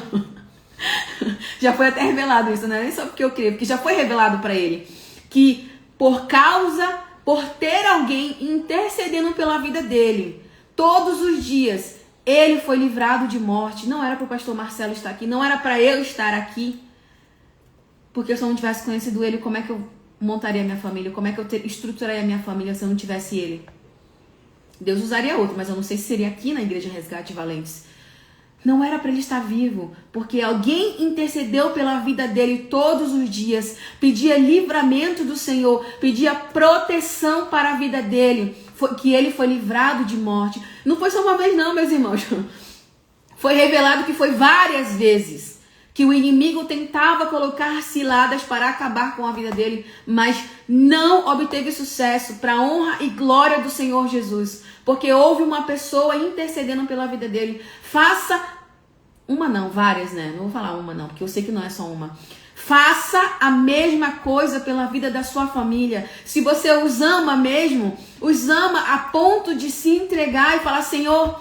já foi até revelado isso, não é nem só porque eu creio, porque já foi revelado para ele que por ter alguém intercedendo pela vida dele todos os dias, ele foi livrado de morte. Não era para o pastor Marcelo estar aqui, não era para eu estar aqui, porque se eu não tivesse conhecido ele, como é que eu montaria minha família? Como é que eu estruturaria a minha família se eu não tivesse ele? Deus usaria outro, mas eu não sei se seria aqui na Igreja Resgate Valentes. Não era para ele estar vivo, porque alguém intercedeu pela vida dele todos os dias, pedia livramento do Senhor, pedia proteção para a vida dele, que ele foi livrado de morte. Não foi só uma vez não, meus irmãos. Foi revelado que foi várias vezes que o inimigo tentava colocar ciladas para acabar com a vida dele, mas não obteve sucesso, para a honra e glória do Senhor Jesus, porque houve uma pessoa intercedendo pela vida dele. Faça uma não, várias, né? Não vou falar uma não, porque eu sei que não é só uma. Faça a mesma coisa pela vida da sua família. Se você os ama mesmo, os ama a ponto de se entregar e falar: Senhor,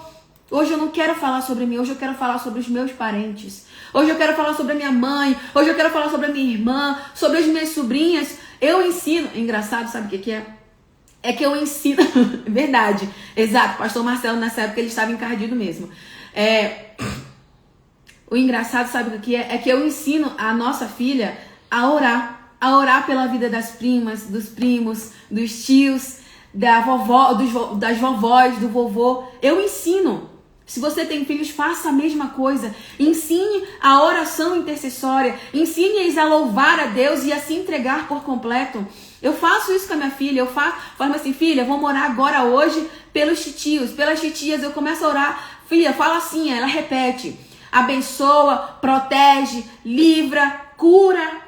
hoje eu não quero falar sobre mim, hoje eu quero falar sobre os meus parentes. Hoje eu quero falar sobre a minha mãe, hoje eu quero falar sobre a minha irmã, sobre as minhas sobrinhas. Eu ensino, engraçado, sabe o que é? É que eu ensino, verdade, exato, pastor Marcelo nessa época ele estava encardido mesmo. O engraçado, sabe o que é? É que eu ensino a nossa filha a orar pela vida das primas, dos primos, dos tios, da vovó, das vovós, do vovô. Eu ensino. Se você tem filhos, faça a mesma coisa. Ensine a oração intercessória. Ensine-os a louvar a Deus e a se entregar por completo. Eu faço isso com a minha filha. Eu falo assim: filha, vamos orar agora hoje pelos titios, pelas titias. Eu começo a orar. Filha, fala assim, ela repete: abençoa, protege, livra, cura.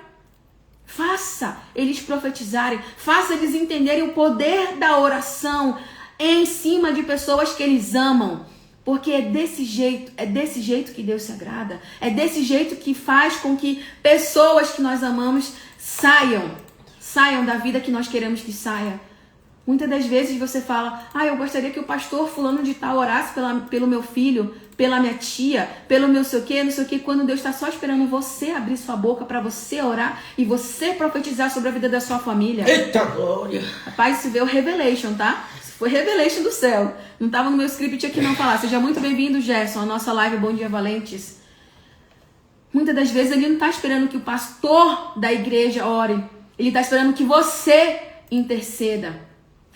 Faça eles profetizarem. Faça eles entenderem o poder da oração em cima de pessoas que eles amam. Porque é desse jeito que Deus se agrada. É desse jeito que faz com que pessoas que nós amamos saiam da vida que nós queremos que saia. Muitas das vezes você fala: eu gostaria que o pastor fulano de tal orasse pelo meu filho, pela minha tia, pelo meu sei o quê, quando Deus está só esperando você abrir sua boca para você orar e você profetizar sobre a vida da sua família. Eita glória! Rapaz, isso veio revelation, tá? Foi revelation do céu. Não estava no meu script aqui não falar. Seja muito bem-vindo, Gerson, à nossa live Bom Dia Valentes. Muitas das vezes ele não está esperando que o pastor da igreja ore. Ele está esperando que você interceda.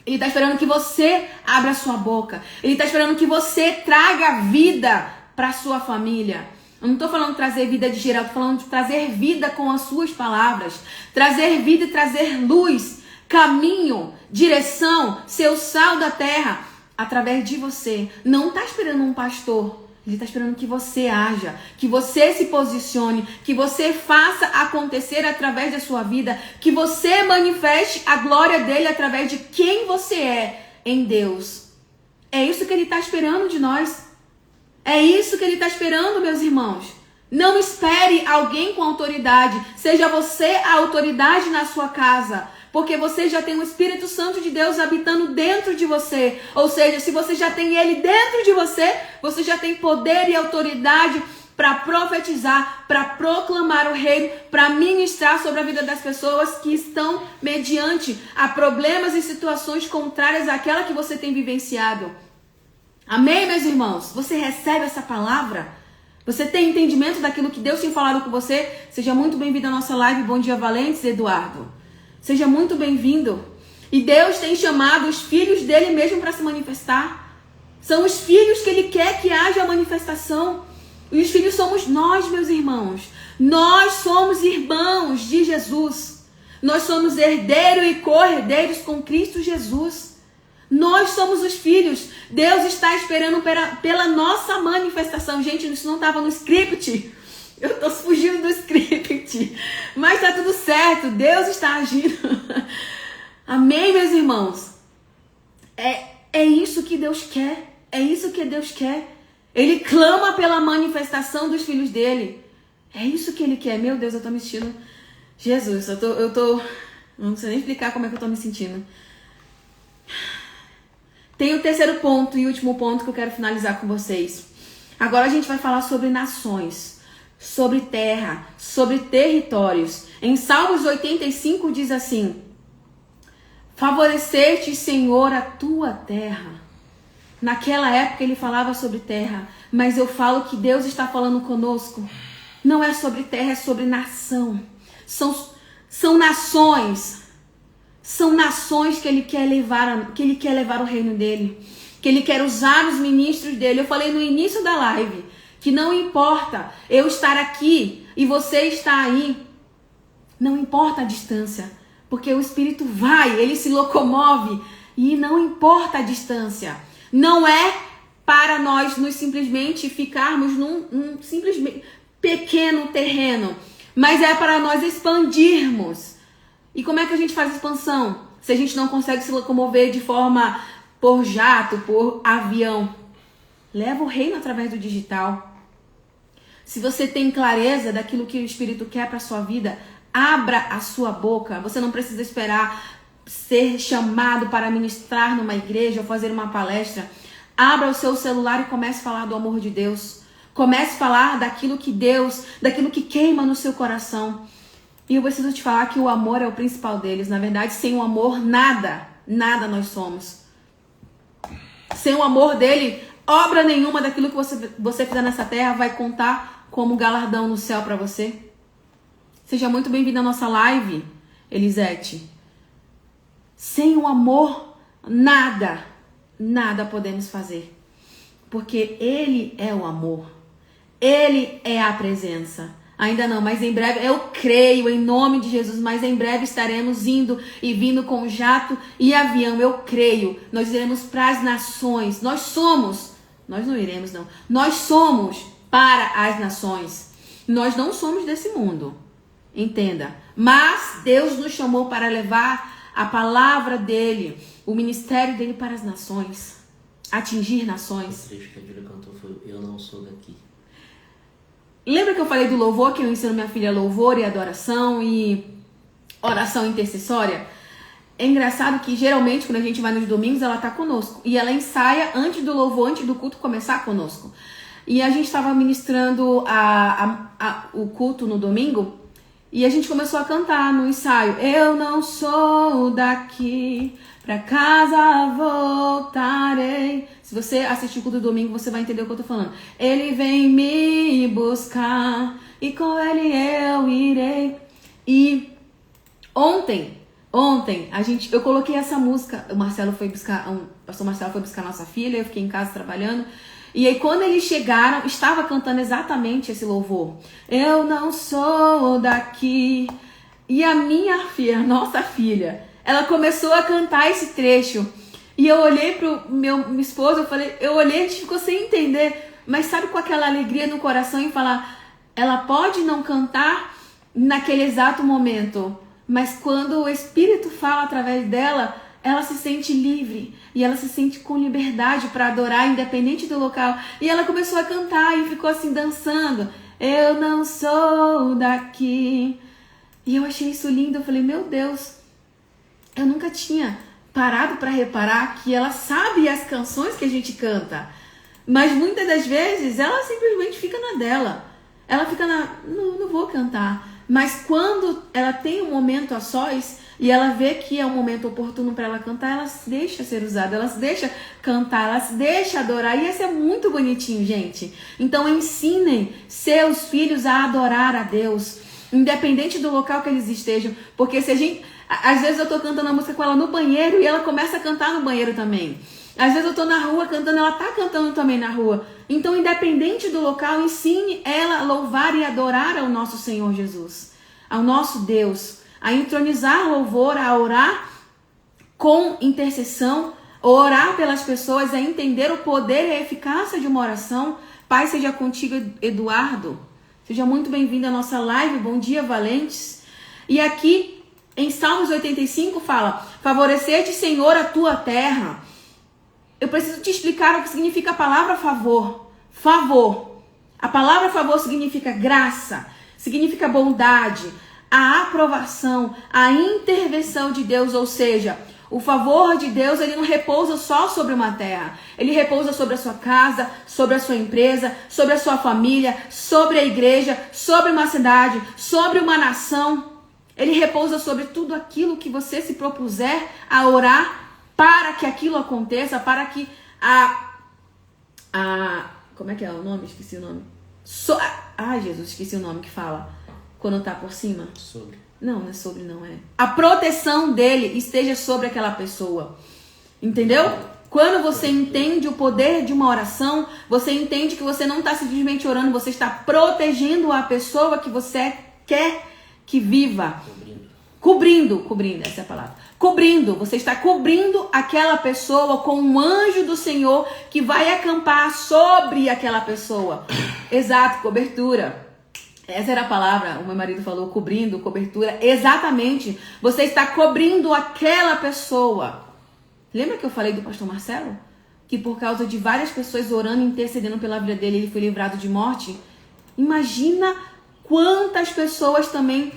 Ele está esperando que você abra sua boca. Ele está esperando que você traga vida para sua família. Eu não estou falando de trazer vida de geral, estou falando de trazer vida com as suas palavras. Trazer vida e trazer luz, caminho, direção, ser o sal da terra através de você. Não está esperando um pastor. Ele está esperando que você haja, que você se posicione, que você faça acontecer através da sua vida, que você manifeste a glória dele através de quem você é em Deus. É isso que ele está esperando de nós. É isso que ele está esperando, meus irmãos. Não espere alguém com autoridade. Seja você a autoridade na sua casa. Porque você já tem o Espírito Santo de Deus habitando dentro de você. Ou seja, se você já tem ele dentro de você, você já tem poder e autoridade para profetizar, para proclamar o reino, para ministrar sobre a vida das pessoas que estão mediante a problemas e situações contrárias àquela que você tem vivenciado. Amém, meus irmãos? Você recebe essa palavra? Você tem entendimento daquilo que Deus tem falado com você? Seja muito bem-vindo à nossa live Bom Dia Valentes, Eduardo. Seja muito bem-vindo. E Deus tem chamado os filhos dele mesmo para se manifestar. São os filhos que ele quer que haja a manifestação. E os filhos somos nós, meus irmãos. Nós somos irmãos de Jesus. Nós somos herdeiros e co-herdeiros com Cristo Jesus. Nós somos os filhos. Deus está esperando pela nossa manifestação. Gente, isso não estava no script. Eu tô fugindo do script, mas tá tudo certo, Deus está agindo. Amém, meus irmãos? É isso que Deus quer, é isso que Deus quer. Ele clama pela manifestação dos filhos dele. É isso que ele quer. Meu Deus, eu tô me sentindo... Jesus, eu tô... Não sei nem explicar como é que eu tô me sentindo. Tem o terceiro ponto e último ponto que eu quero finalizar com vocês. Agora a gente vai falar sobre nações, sobre terra, sobre territórios. Em Salmos 85 diz assim: favoreceste, Senhor, a tua terra. Naquela época ele falava sobre terra, mas eu falo que Deus está falando conosco. Não é sobre terra, é sobre nação. São nações. São nações que ele quer levar o reino dele, que ele quer usar os ministros dele. Eu falei no início da live Que não importa eu estar aqui e você está aí. Não importa a distância. Porque o Espírito vai, ele se locomove. E não importa a distância. Não é para nós nos simplesmente ficarmos num simplesmente pequeno terreno. Mas é para nós expandirmos. E como é que a gente faz expansão? Se a gente não consegue se locomover de forma por jato, por avião. Leva o reino através do digital. Se você tem clareza daquilo que o Espírito quer para a sua vida, abra a sua boca. Você não precisa esperar ser chamado para ministrar numa igreja ou fazer uma palestra. Abra o seu celular e comece a falar do amor de Deus. Comece a falar daquilo que queima no seu coração. E eu preciso te falar que o amor é o principal deles. Na verdade, sem o amor, nada nós somos. Sem o amor dele, obra nenhuma daquilo que você fizer nessa terra vai contar como galardão no céu para você. Seja muito bem-vindo à nossa live, Elisete. Sem o amor, nada podemos fazer. Porque ele é o amor. Ele é a presença. Ainda não, mas em breve, eu creio em nome de Jesus, mas em breve estaremos indo e vindo com jato e avião, eu creio. Nós iremos para as nações, nós somos para as nações. Nós não somos desse mundo, entenda. Mas Deus nos chamou para levar a palavra dele, o ministério dele para as nações, atingir nações. O trecho que a Júlia cantou foi Eu Não Sou Daqui. Lembra que eu falei do louvor, que eu ensino minha filha louvor e adoração e oração intercessória? É engraçado que geralmente quando a gente vai nos domingos ela tá conosco e ela ensaia antes do louvor, antes do culto começar conosco. E a gente estava ministrando o culto no domingo e a gente começou a cantar no ensaio. Eu não sou daqui, pra casa voltarei. Se você assistir o culto do domingo, você vai entender o que eu tô falando. Ele vem me buscar e com ele eu irei. E ontem eu coloquei essa música. O pastor Marcelo foi buscar nossa filha, eu fiquei em casa trabalhando. E aí quando eles chegaram, estava cantando exatamente esse louvor. Eu não sou daqui. E a minha filha, nossa filha, ela começou a cantar esse trecho. E eu olhei pro meu esposo, eu olhei, a gente ficou sem entender. Mas sabe, com aquela alegria no coração e falar, ela pode não cantar naquele exato momento, mas quando o Espírito fala através dela, ela se sente livre e ela se sente com liberdade para adorar, independente do local. E ela começou a cantar e ficou assim dançando. Eu não sou daqui. E eu achei isso lindo. Eu falei, meu Deus, eu nunca tinha parado para reparar que ela sabe as canções que a gente canta. Mas muitas das vezes ela simplesmente fica na dela. Ela fica não vou cantar. Mas quando ela tem um momento a sós e ela vê que é um momento oportuno para ela cantar, ela se deixa ser usada, ela se deixa cantar, ela se deixa adorar. E isso é muito bonitinho, gente. Então ensinem seus filhos a adorar a Deus, independente do local que eles estejam. Porque se a gente... Às vezes eu tô cantando a música com ela no banheiro e ela começa a cantar no banheiro também. Às vezes eu tô na rua cantando, ela tá cantando também na rua. Então, independente do local, ensine ela a louvar e adorar ao nosso Senhor Jesus, ao nosso Deus, a entronizar louvor, a orar com intercessão, a orar pelas pessoas, a entender o poder e a eficácia de uma oração. Pai, seja contigo, Eduardo. Seja muito bem-vindo à nossa live. Bom dia, valentes. E aqui, em Salmos 85, fala, favorecete, Senhor, a tua terra. Eu preciso te explicar o que significa a palavra favor. Favor. A palavra favor significa graça, significa bondade, a aprovação, a intervenção de Deus, ou seja, o favor de Deus, ele não repousa só sobre uma terra. Ele repousa sobre a sua casa, sobre a sua empresa, sobre a sua família, sobre a igreja, sobre uma cidade, sobre uma nação. Ele repousa sobre tudo aquilo que você se propuser a orar para que aquilo aconteça, para que como é que é o nome? Esqueci o nome. Jesus, esqueci o nome que fala. Quando tá por cima. Sobre. Não é sobre, não é. A proteção dele esteja sobre aquela pessoa. Entendeu? Quando você entende o poder de uma oração, você entende que você não está simplesmente orando, você está protegendo a pessoa que você quer que viva. Cobrindo, essa é a palavra. Cobrindo, você está cobrindo aquela pessoa com um anjo do Senhor que vai acampar sobre aquela pessoa. Exato, cobertura. Essa era a palavra, o meu marido falou, cobrindo, cobertura. Exatamente, você está cobrindo aquela pessoa. Lembra que eu falei do pastor Marcelo? Que por causa de várias pessoas orando e intercedendo pela vida dele, ele foi livrado de morte? Imagina quantas pessoas também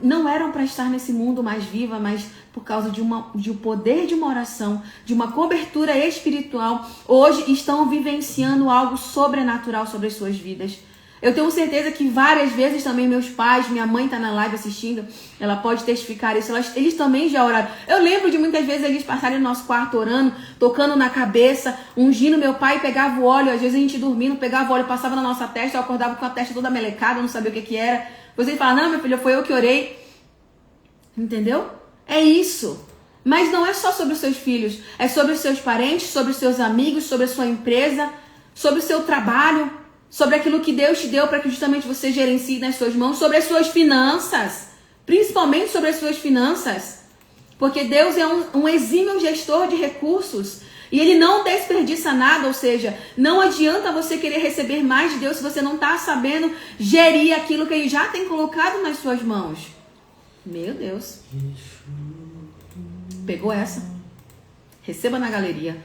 não eram para estar nesse mundo mais viva, mas por causa de um poder de uma oração, de uma cobertura espiritual, hoje estão vivenciando algo sobrenatural sobre as suas vidas. Eu tenho certeza que várias vezes também meus pais, minha mãe está na live assistindo, ela pode testificar isso, eles também já oraram. Eu lembro de muitas vezes eles passarem no nosso quarto orando, tocando na cabeça, ungindo meu pai, pegava o óleo, às vezes a gente dormindo, pegava o óleo, passava na nossa testa, eu acordava com a testa toda melecada, não sabia o que era. Você fala, não, meu filho, foi eu que orei. Entendeu? É isso. Mas não é só sobre os seus filhos, é sobre os seus parentes, sobre os seus amigos, sobre a sua empresa, sobre o seu trabalho, sobre aquilo que Deus te deu para que justamente você gerencie nas suas mãos, sobre as suas finanças, principalmente sobre as suas finanças, porque Deus é um exímio gestor de recursos e Ele não desperdiça nada, ou seja, não adianta você querer receber mais de Deus se você não está sabendo gerir aquilo que Ele já tem colocado nas suas mãos. Meu Deus. Pegou essa? Receba na galeria.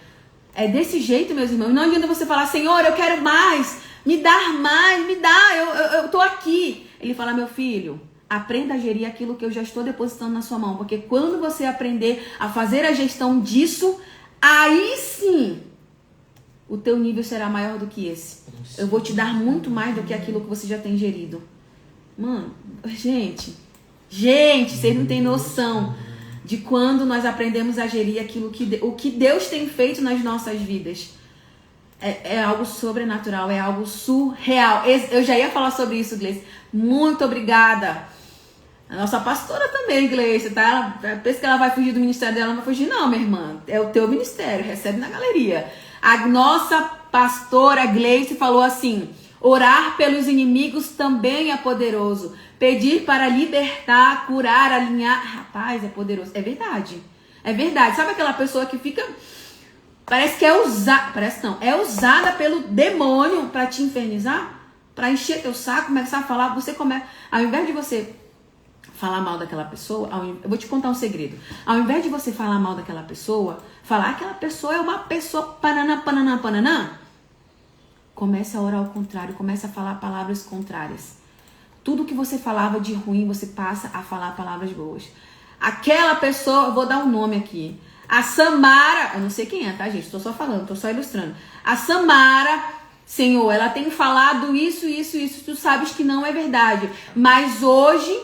É desse jeito, meus irmãos. Não adianta você falar, Senhor, eu quero mais. Me dá mais, me dá, eu tô aqui. Ele fala, meu filho, aprenda a gerir aquilo que eu já estou depositando na sua mão. Porque quando você aprender a fazer a gestão disso, aí sim, o teu nível será maior do que esse. Eu vou te dar muito mais do que aquilo que você já tem gerido. Mano, gente, vocês não têm noção de quando nós aprendemos a gerir o que Deus tem feito nas nossas vidas. É algo sobrenatural, é algo surreal. Eu já ia falar sobre isso, Gleice. Muito obrigada. A nossa pastora também, Gleice, tá? Pensa que ela vai fugir do ministério dela, não vai fugir não, minha irmã. É o teu ministério, recebe na galeria. A nossa pastora Gleice falou assim, orar pelos inimigos também é poderoso. Pedir para libertar, curar, alinhar. Rapaz, é poderoso. É verdade. É verdade. Sabe aquela pessoa que fica... Parece que é usada, é usada pelo demônio para te infernizar, para encher teu saco, começar a falar, ao invés de você falar mal daquela pessoa, eu vou te contar um segredo. Ao invés de você falar mal daquela pessoa, falar que aquela pessoa é uma pessoa pananã, comece a orar ao contrário, comece a falar palavras contrárias. Tudo que você falava de ruim, você passa a falar palavras boas. Aquela pessoa, eu vou dar um nome aqui. A Samara, eu não sei quem é, tá, gente? Tô só falando, tô só ilustrando. A Samara, Senhor, ela tem falado isso, tu sabes que não é verdade. Mas hoje,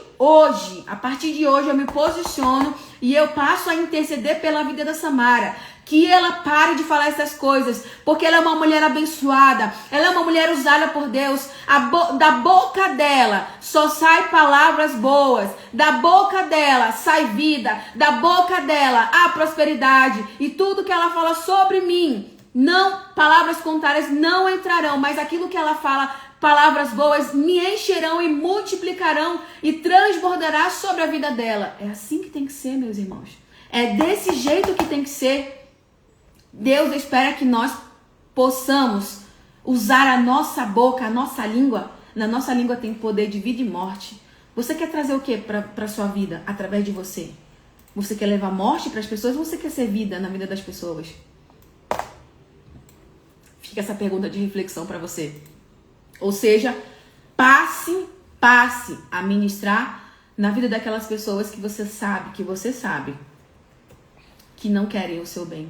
a partir de hoje, eu me posiciono e eu passo a interceder pela vida da Samara. Que ela pare de falar essas coisas, porque ela é uma mulher abençoada, ela é uma mulher usada por Deus. Da boca dela só sai palavras boas, da boca dela sai vida, da boca dela há prosperidade, e tudo que ela fala sobre mim, não, palavras contrárias não entrarão, mas aquilo que ela fala, palavras boas, me encherão e multiplicarão e transbordará sobre a vida dela. É assim que tem que ser, meus irmãos. É desse jeito que tem que ser. Deus espera que nós possamos usar a nossa boca, a nossa língua. Na nossa língua tem poder de vida e morte. Você quer trazer o que para a sua vida através de você? Você quer levar morte para as pessoas ou você quer ser vida na vida das pessoas? Fica essa pergunta de reflexão para você. Ou seja, passe a ministrar na vida daquelas pessoas que você sabe que não querem o seu bem.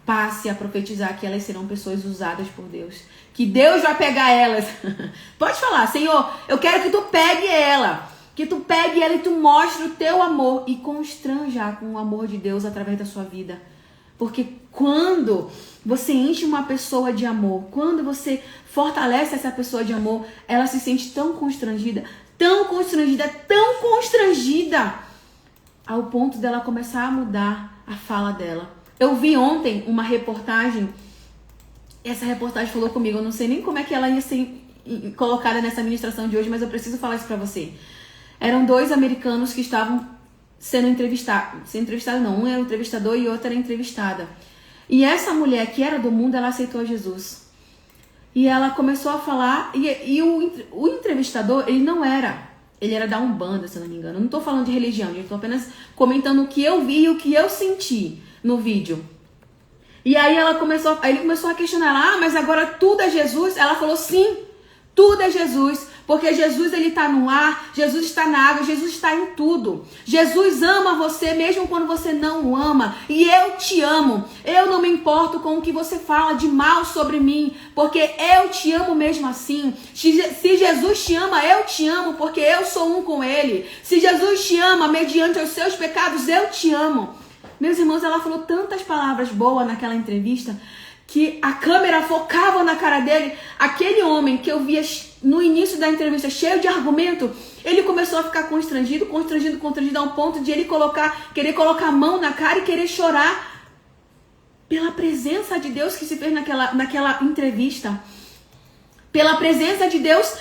Passe a profetizar que elas serão pessoas usadas por Deus. Que Deus vai pegar elas. Pode falar, Senhor, eu quero que tu pegue ela. Que tu pegue ela e tu mostre o teu amor. E constranja com o amor de Deus através da sua vida. Porque quando você enche uma pessoa de amor, quando você fortalece essa pessoa de amor, ela se sente tão constrangida, ao ponto dela começar a mudar a fala dela. Eu vi ontem uma reportagem, essa reportagem falou comigo, eu não sei nem como é que ela ia ser colocada nessa ministração de hoje, mas eu preciso falar isso pra você. Eram 2 americanos que estavam sendo entrevistados não, um era o entrevistador e outra era entrevistada. E essa mulher que era do mundo, ela aceitou Jesus. E ela começou a falar, e o entrevistador, ele era da Umbanda, se eu não me engano. Eu não tô falando de religião, eu tô apenas comentando o que eu vi e o que eu senti no vídeo. E aí ele começou a questionar ela, mas agora tudo é Jesus? Ela falou, sim, tudo é Jesus, porque Jesus ele está no ar, Jesus está na água, Jesus está em tudo. Jesus ama você mesmo quando você não o ama. E eu te amo. Eu não me importo com o que você fala de mal sobre mim, porque eu te amo mesmo assim. Se Jesus te ama, eu te amo, porque eu sou um com ele. Se Jesus te ama mediante os seus pecados, eu te amo. Meus irmãos, ela falou tantas palavras boas naquela entrevista que a câmera focava na cara dele. Aquele homem que eu via no início da entrevista cheio de argumento, ele começou a ficar constrangido a um ponto de ele querer colocar a mão na cara e querer chorar pela presença de Deus que se fez naquela entrevista. Pela presença de Deus,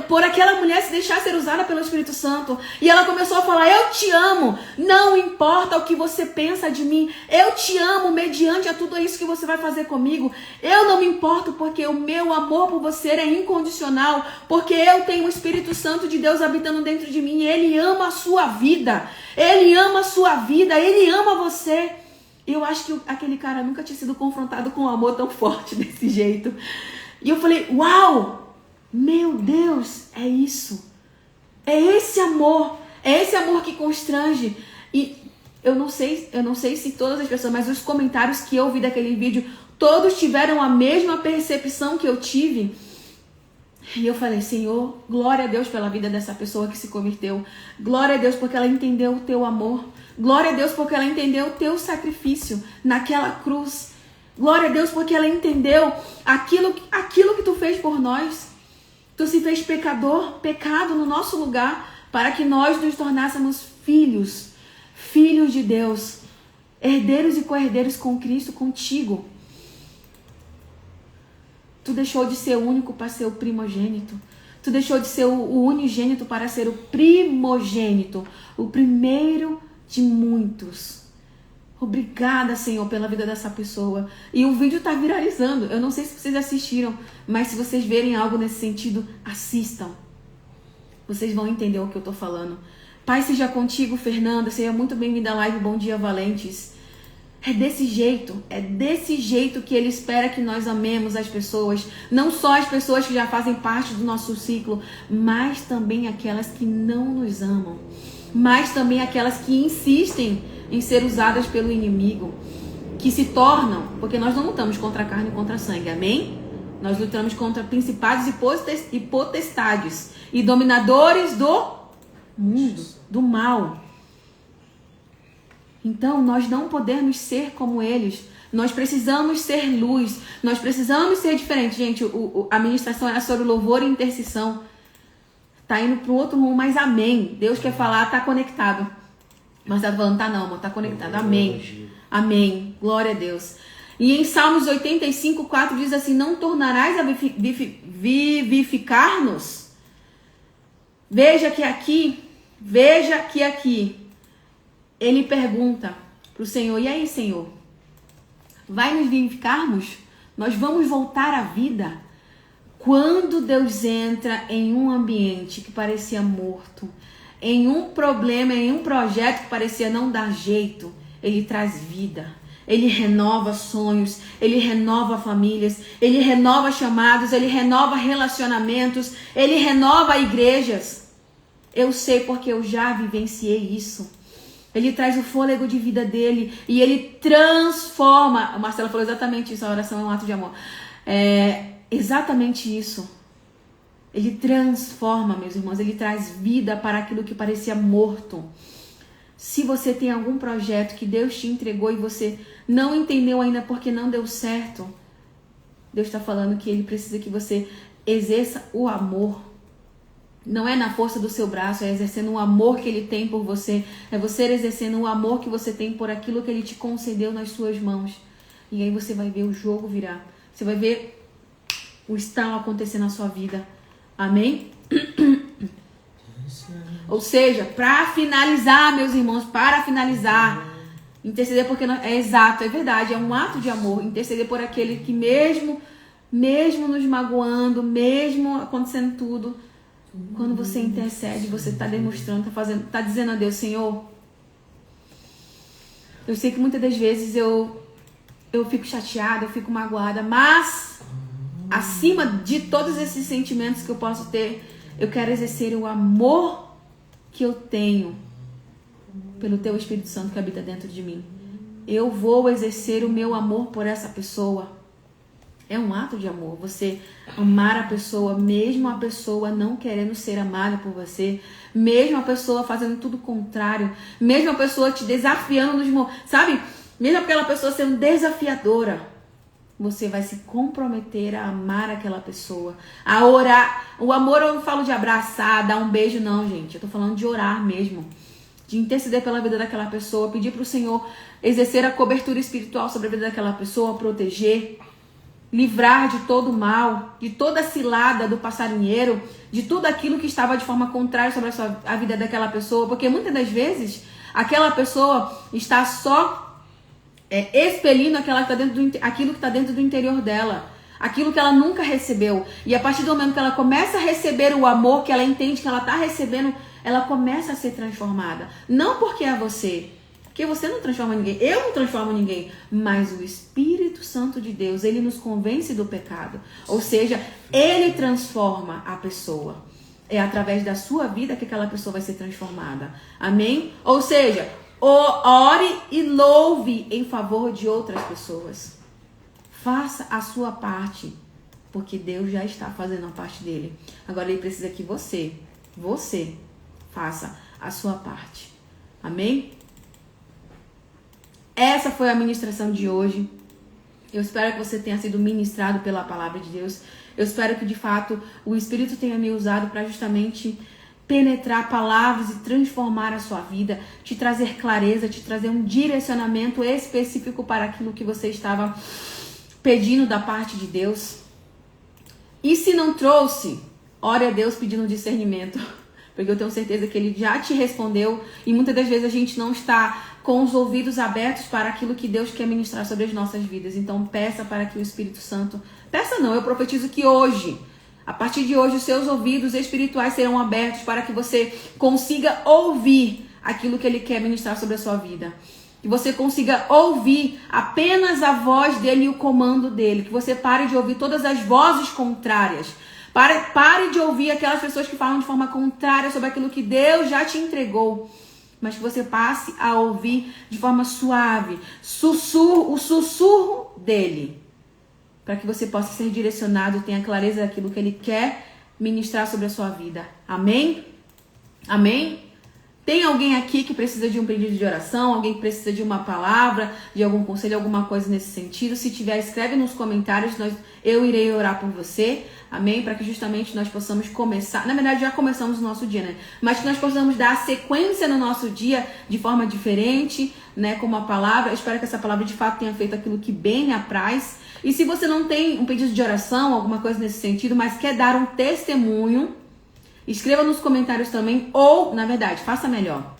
por aquela mulher se deixar ser usada pelo Espírito Santo. E ela começou a falar, eu te amo, não importa o que você pensa de mim, eu te amo mediante a tudo isso que você vai fazer comigo. Eu não me importo porque o meu amor por você é incondicional, porque eu tenho o Espírito Santo de Deus habitando dentro de mim, e Ele ama a sua vida, Ele ama a sua vida, Ele ama você. Eu acho que aquele cara nunca tinha sido confrontado com um amor tão forte desse jeito. E eu falei, uau! Meu Deus, é isso. É esse amor que constrange. E eu não sei se todas as pessoas, mas os comentários que eu vi daquele vídeo, todos tiveram a mesma percepção que eu tive. E eu falei, Senhor, glória a Deus pela vida dessa pessoa que se converteu. Glória a Deus porque ela entendeu o teu amor. Glória a Deus porque ela entendeu o teu sacrifício naquela cruz. Glória a Deus porque ela entendeu aquilo que tu fez por nós. Tu se fez pecado no nosso lugar, para que nós nos tornássemos filhos de Deus, herdeiros e co-herdeiros com Cristo, contigo. Tu deixou de ser o único para ser o primogênito. Tu deixou de ser o unigênito para ser o primogênito, o primeiro de muitos. Obrigada, Senhor, pela vida dessa pessoa. E o vídeo tá viralizando. Eu não sei se vocês assistiram, mas se vocês verem algo nesse sentido, assistam. Vocês vão entender o que eu tô falando. Pai seja contigo, Fernanda. Seja muito bem-vinda à live Bom Dia Valentes. É desse jeito que Ele espera que nós amemos as pessoas. Não só as pessoas que já fazem parte do nosso ciclo, mas também aquelas que não nos amam. Mas também aquelas que insistem em ser usadas pelo inimigo, que se tornam, porque nós não lutamos contra a carne e contra a sangue, amém? Nós lutamos contra principados e potestades e dominadores do mundo, do mal. Então, nós não podemos ser como eles. Nós precisamos ser luz, nós precisamos ser diferentes. Gente, a ministração era sobre louvor e intercessão. Tá indo para o outro rumo, mas amém. Deus quer falar, tá conectado. Mas tá falando, tá não, amor, tá conectado. Amém. Amém. Glória a Deus. E em Salmos 85, 4 diz assim, não tornarás a vivificar-nos? Veja que aqui, ele pergunta pro Senhor, e aí, Senhor, vai nos vivificarmos? Nós vamos voltar à vida? Quando Deus entra em um ambiente que parecia morto, em um problema, em um projeto que parecia não dar jeito, Ele traz vida. Ele renova sonhos, Ele renova famílias, Ele renova chamados, Ele renova relacionamentos, Ele renova igrejas. Eu sei porque eu já vivenciei isso. Ele traz o fôlego de vida dele e Ele transforma. A Marcela falou exatamente isso, a oração é um ato de amor. Exatamente isso. Ele transforma, meus irmãos, Ele traz vida para aquilo que parecia morto. Se você tem algum projeto que Deus te entregou e você não entendeu ainda porque não deu certo, Deus está falando que Ele precisa que você exerça o amor. Não é na força do seu braço, é exercendo o amor que ele tem por você. É você exercendo o amor que você tem por aquilo que ele te concedeu nas suas mãos. E aí você vai ver o jogo virar. Você vai ver o estalo acontecer na sua vida. Amém? Ou seja, para finalizar, meus irmãos, para finalizar, interceder porque é exato, é verdade, é um ato de amor. Interceder por aquele que mesmo nos magoando, mesmo acontecendo tudo, quando você intercede, você está demonstrando, está dizendo a Deus, Senhor, eu sei que muitas das vezes eu fico chateada, eu fico magoada, mas acima de todos esses sentimentos que eu posso ter, eu quero exercer o amor que eu tenho pelo Teu Espírito Santo que habita dentro de mim. Eu vou exercer o meu amor por essa pessoa. É um ato de amor, você amar a pessoa, mesmo a pessoa não querendo ser amada por você, mesmo a pessoa fazendo tudo contrário, mesmo a pessoa te desafiando sabe? Mesmo aquela pessoa sendo desafiadora, você vai se comprometer a amar aquela pessoa, a orar. O amor eu não falo de abraçar, dar um beijo não, gente. Eu tô falando de orar mesmo, de interceder pela vida daquela pessoa, pedir pro Senhor exercer a cobertura espiritual sobre a vida daquela pessoa, proteger, livrar de todo o mal, de toda a cilada do passarinheiro, de tudo aquilo que estava de forma contrária sobre a vida daquela pessoa, porque muitas das vezes aquela pessoa está só expelindo aquilo que está dentro do interior dela, aquilo que ela nunca recebeu. E a partir do momento que ela começa a receber o amor, que ela entende que ela está recebendo, ela começa a ser transformada. Não porque é você, porque você não transforma ninguém, eu não transformo ninguém, mas o Espírito Santo de Deus, ele nos convence do pecado. Ou seja, ele transforma a pessoa. É através da sua vida que aquela pessoa vai ser transformada. Amém? Ou seja, ore e louve em favor de outras pessoas. Faça a sua parte, porque Deus já está fazendo a parte dele. Agora ele precisa que você faça a sua parte. Amém? Essa foi a ministração de hoje. Eu espero que você tenha sido ministrado pela palavra de Deus. Eu espero que de fato o Espírito tenha me usado para justamente penetrar palavras e transformar a sua vida, te trazer clareza, te trazer um direcionamento específico para aquilo que você estava pedindo da parte de Deus. E se não trouxe, ore a Deus pedindo discernimento, porque eu tenho certeza que Ele já te respondeu e muitas das vezes a gente não está com os ouvidos abertos para aquilo que Deus quer ministrar sobre as nossas vidas. Então peça para que o Espírito Santo... Peça não, eu profetizo que hoje, a partir de hoje, os seus ouvidos espirituais serão abertos para que você consiga ouvir aquilo que Ele quer ministrar sobre a sua vida. Que você consiga ouvir apenas a voz dEle e o comando dEle. Que você pare de ouvir todas as vozes contrárias. Pare de ouvir aquelas pessoas que falam de forma contrária sobre aquilo que Deus já te entregou. Mas que você passe a ouvir de forma suave, o sussurro dEle. Para que você possa ser direcionado e tenha clareza daquilo que Ele quer ministrar sobre a sua vida. Amém? Amém? Tem alguém aqui que precisa de um pedido de oração? Alguém que precisa de uma palavra, de algum conselho, alguma coisa nesse sentido? Se tiver, escreve nos comentários, eu irei orar por você. Amém? Para que justamente nós possamos começar. Na verdade, já começamos o nosso dia, né? Mas que nós possamos dar a sequência no nosso dia de forma diferente, né? Com uma palavra. Eu espero que essa palavra de fato tenha feito aquilo que bem lhe apraz. E se você não tem um pedido de oração, alguma coisa nesse sentido, mas quer dar um testemunho, escreva nos comentários também, ou, na verdade, faça melhor.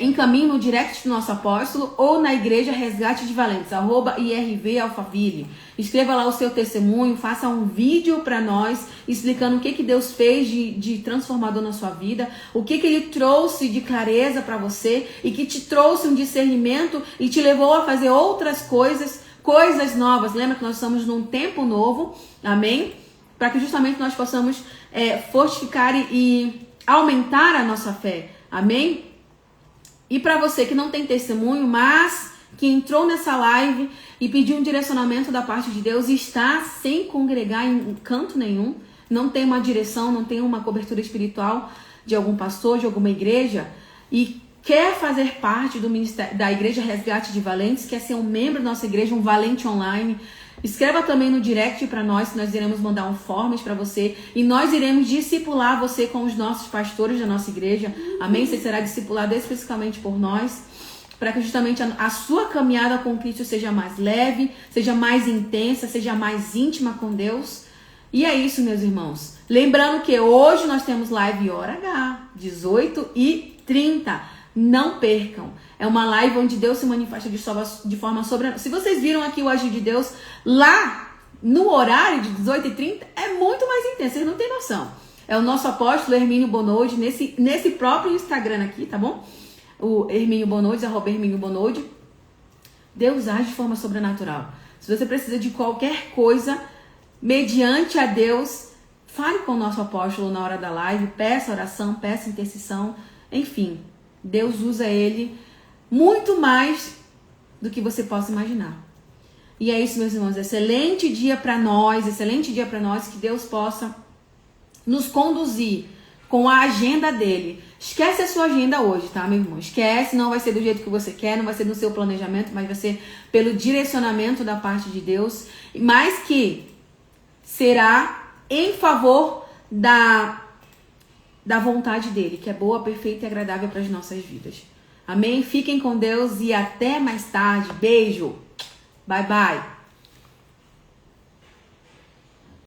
Encaminhe no direct do nosso apóstolo ou na igreja Resgate de Valentes, @IRV Alphaville. Escreva lá o seu testemunho, faça um vídeo para nós explicando o que Deus fez de transformador na sua vida, o que Ele trouxe de clareza para você e que te trouxe um discernimento e te levou a fazer outras coisas novas. Lembra que nós estamos num tempo novo, amém? Para que justamente nós possamos fortificar e aumentar a nossa fé, amém? E para você que não tem testemunho, mas que entrou nessa live e pediu um direcionamento da parte de Deus e está sem congregar em canto nenhum, não tem uma direção, não tem uma cobertura espiritual de algum pastor, de alguma igreja, e quer fazer parte do ministério da Igreja Resgate de Valentes, quer ser um membro da nossa igreja, um valente online, Escreva também no direct para nós iremos mandar um forms para você e nós iremos discipular você com os nossos pastores da nossa igreja. Amém? Você será discipulado especificamente por nós, para que justamente a sua caminhada com Cristo seja mais leve, seja mais intensa, seja mais íntima com Deus. E é isso, meus irmãos. Lembrando que hoje nós temos live hora H, 18h30. Não percam. É uma live onde Deus se manifesta de forma sobrenatural. Se vocês viram aqui o agir de Deus lá no horário de 18h30, é muito mais intenso. Vocês não têm noção. É o nosso apóstolo Hermínio Bonode nesse próprio Instagram aqui, tá bom? O Hermínio Bonode, @HermínioBonode. Deus age de forma sobrenatural. Se você precisa de qualquer coisa, mediante a Deus, fale com o nosso apóstolo na hora da live, peça oração, peça intercessão, enfim. Deus usa ele muito mais do que você possa imaginar. E é isso, meus irmãos. Excelente dia para nós, que Deus possa nos conduzir com a agenda dele. Esquece a sua agenda hoje, tá, meu irmão? Esquece, não vai ser do jeito que você quer, não vai ser no seu planejamento, mas vai ser pelo direcionamento da parte de Deus, mas que será em favor da vontade dele, que é boa, perfeita e agradável para as nossas vidas. Amém? Fiquem com Deus e até mais tarde. Beijo. Bye, bye.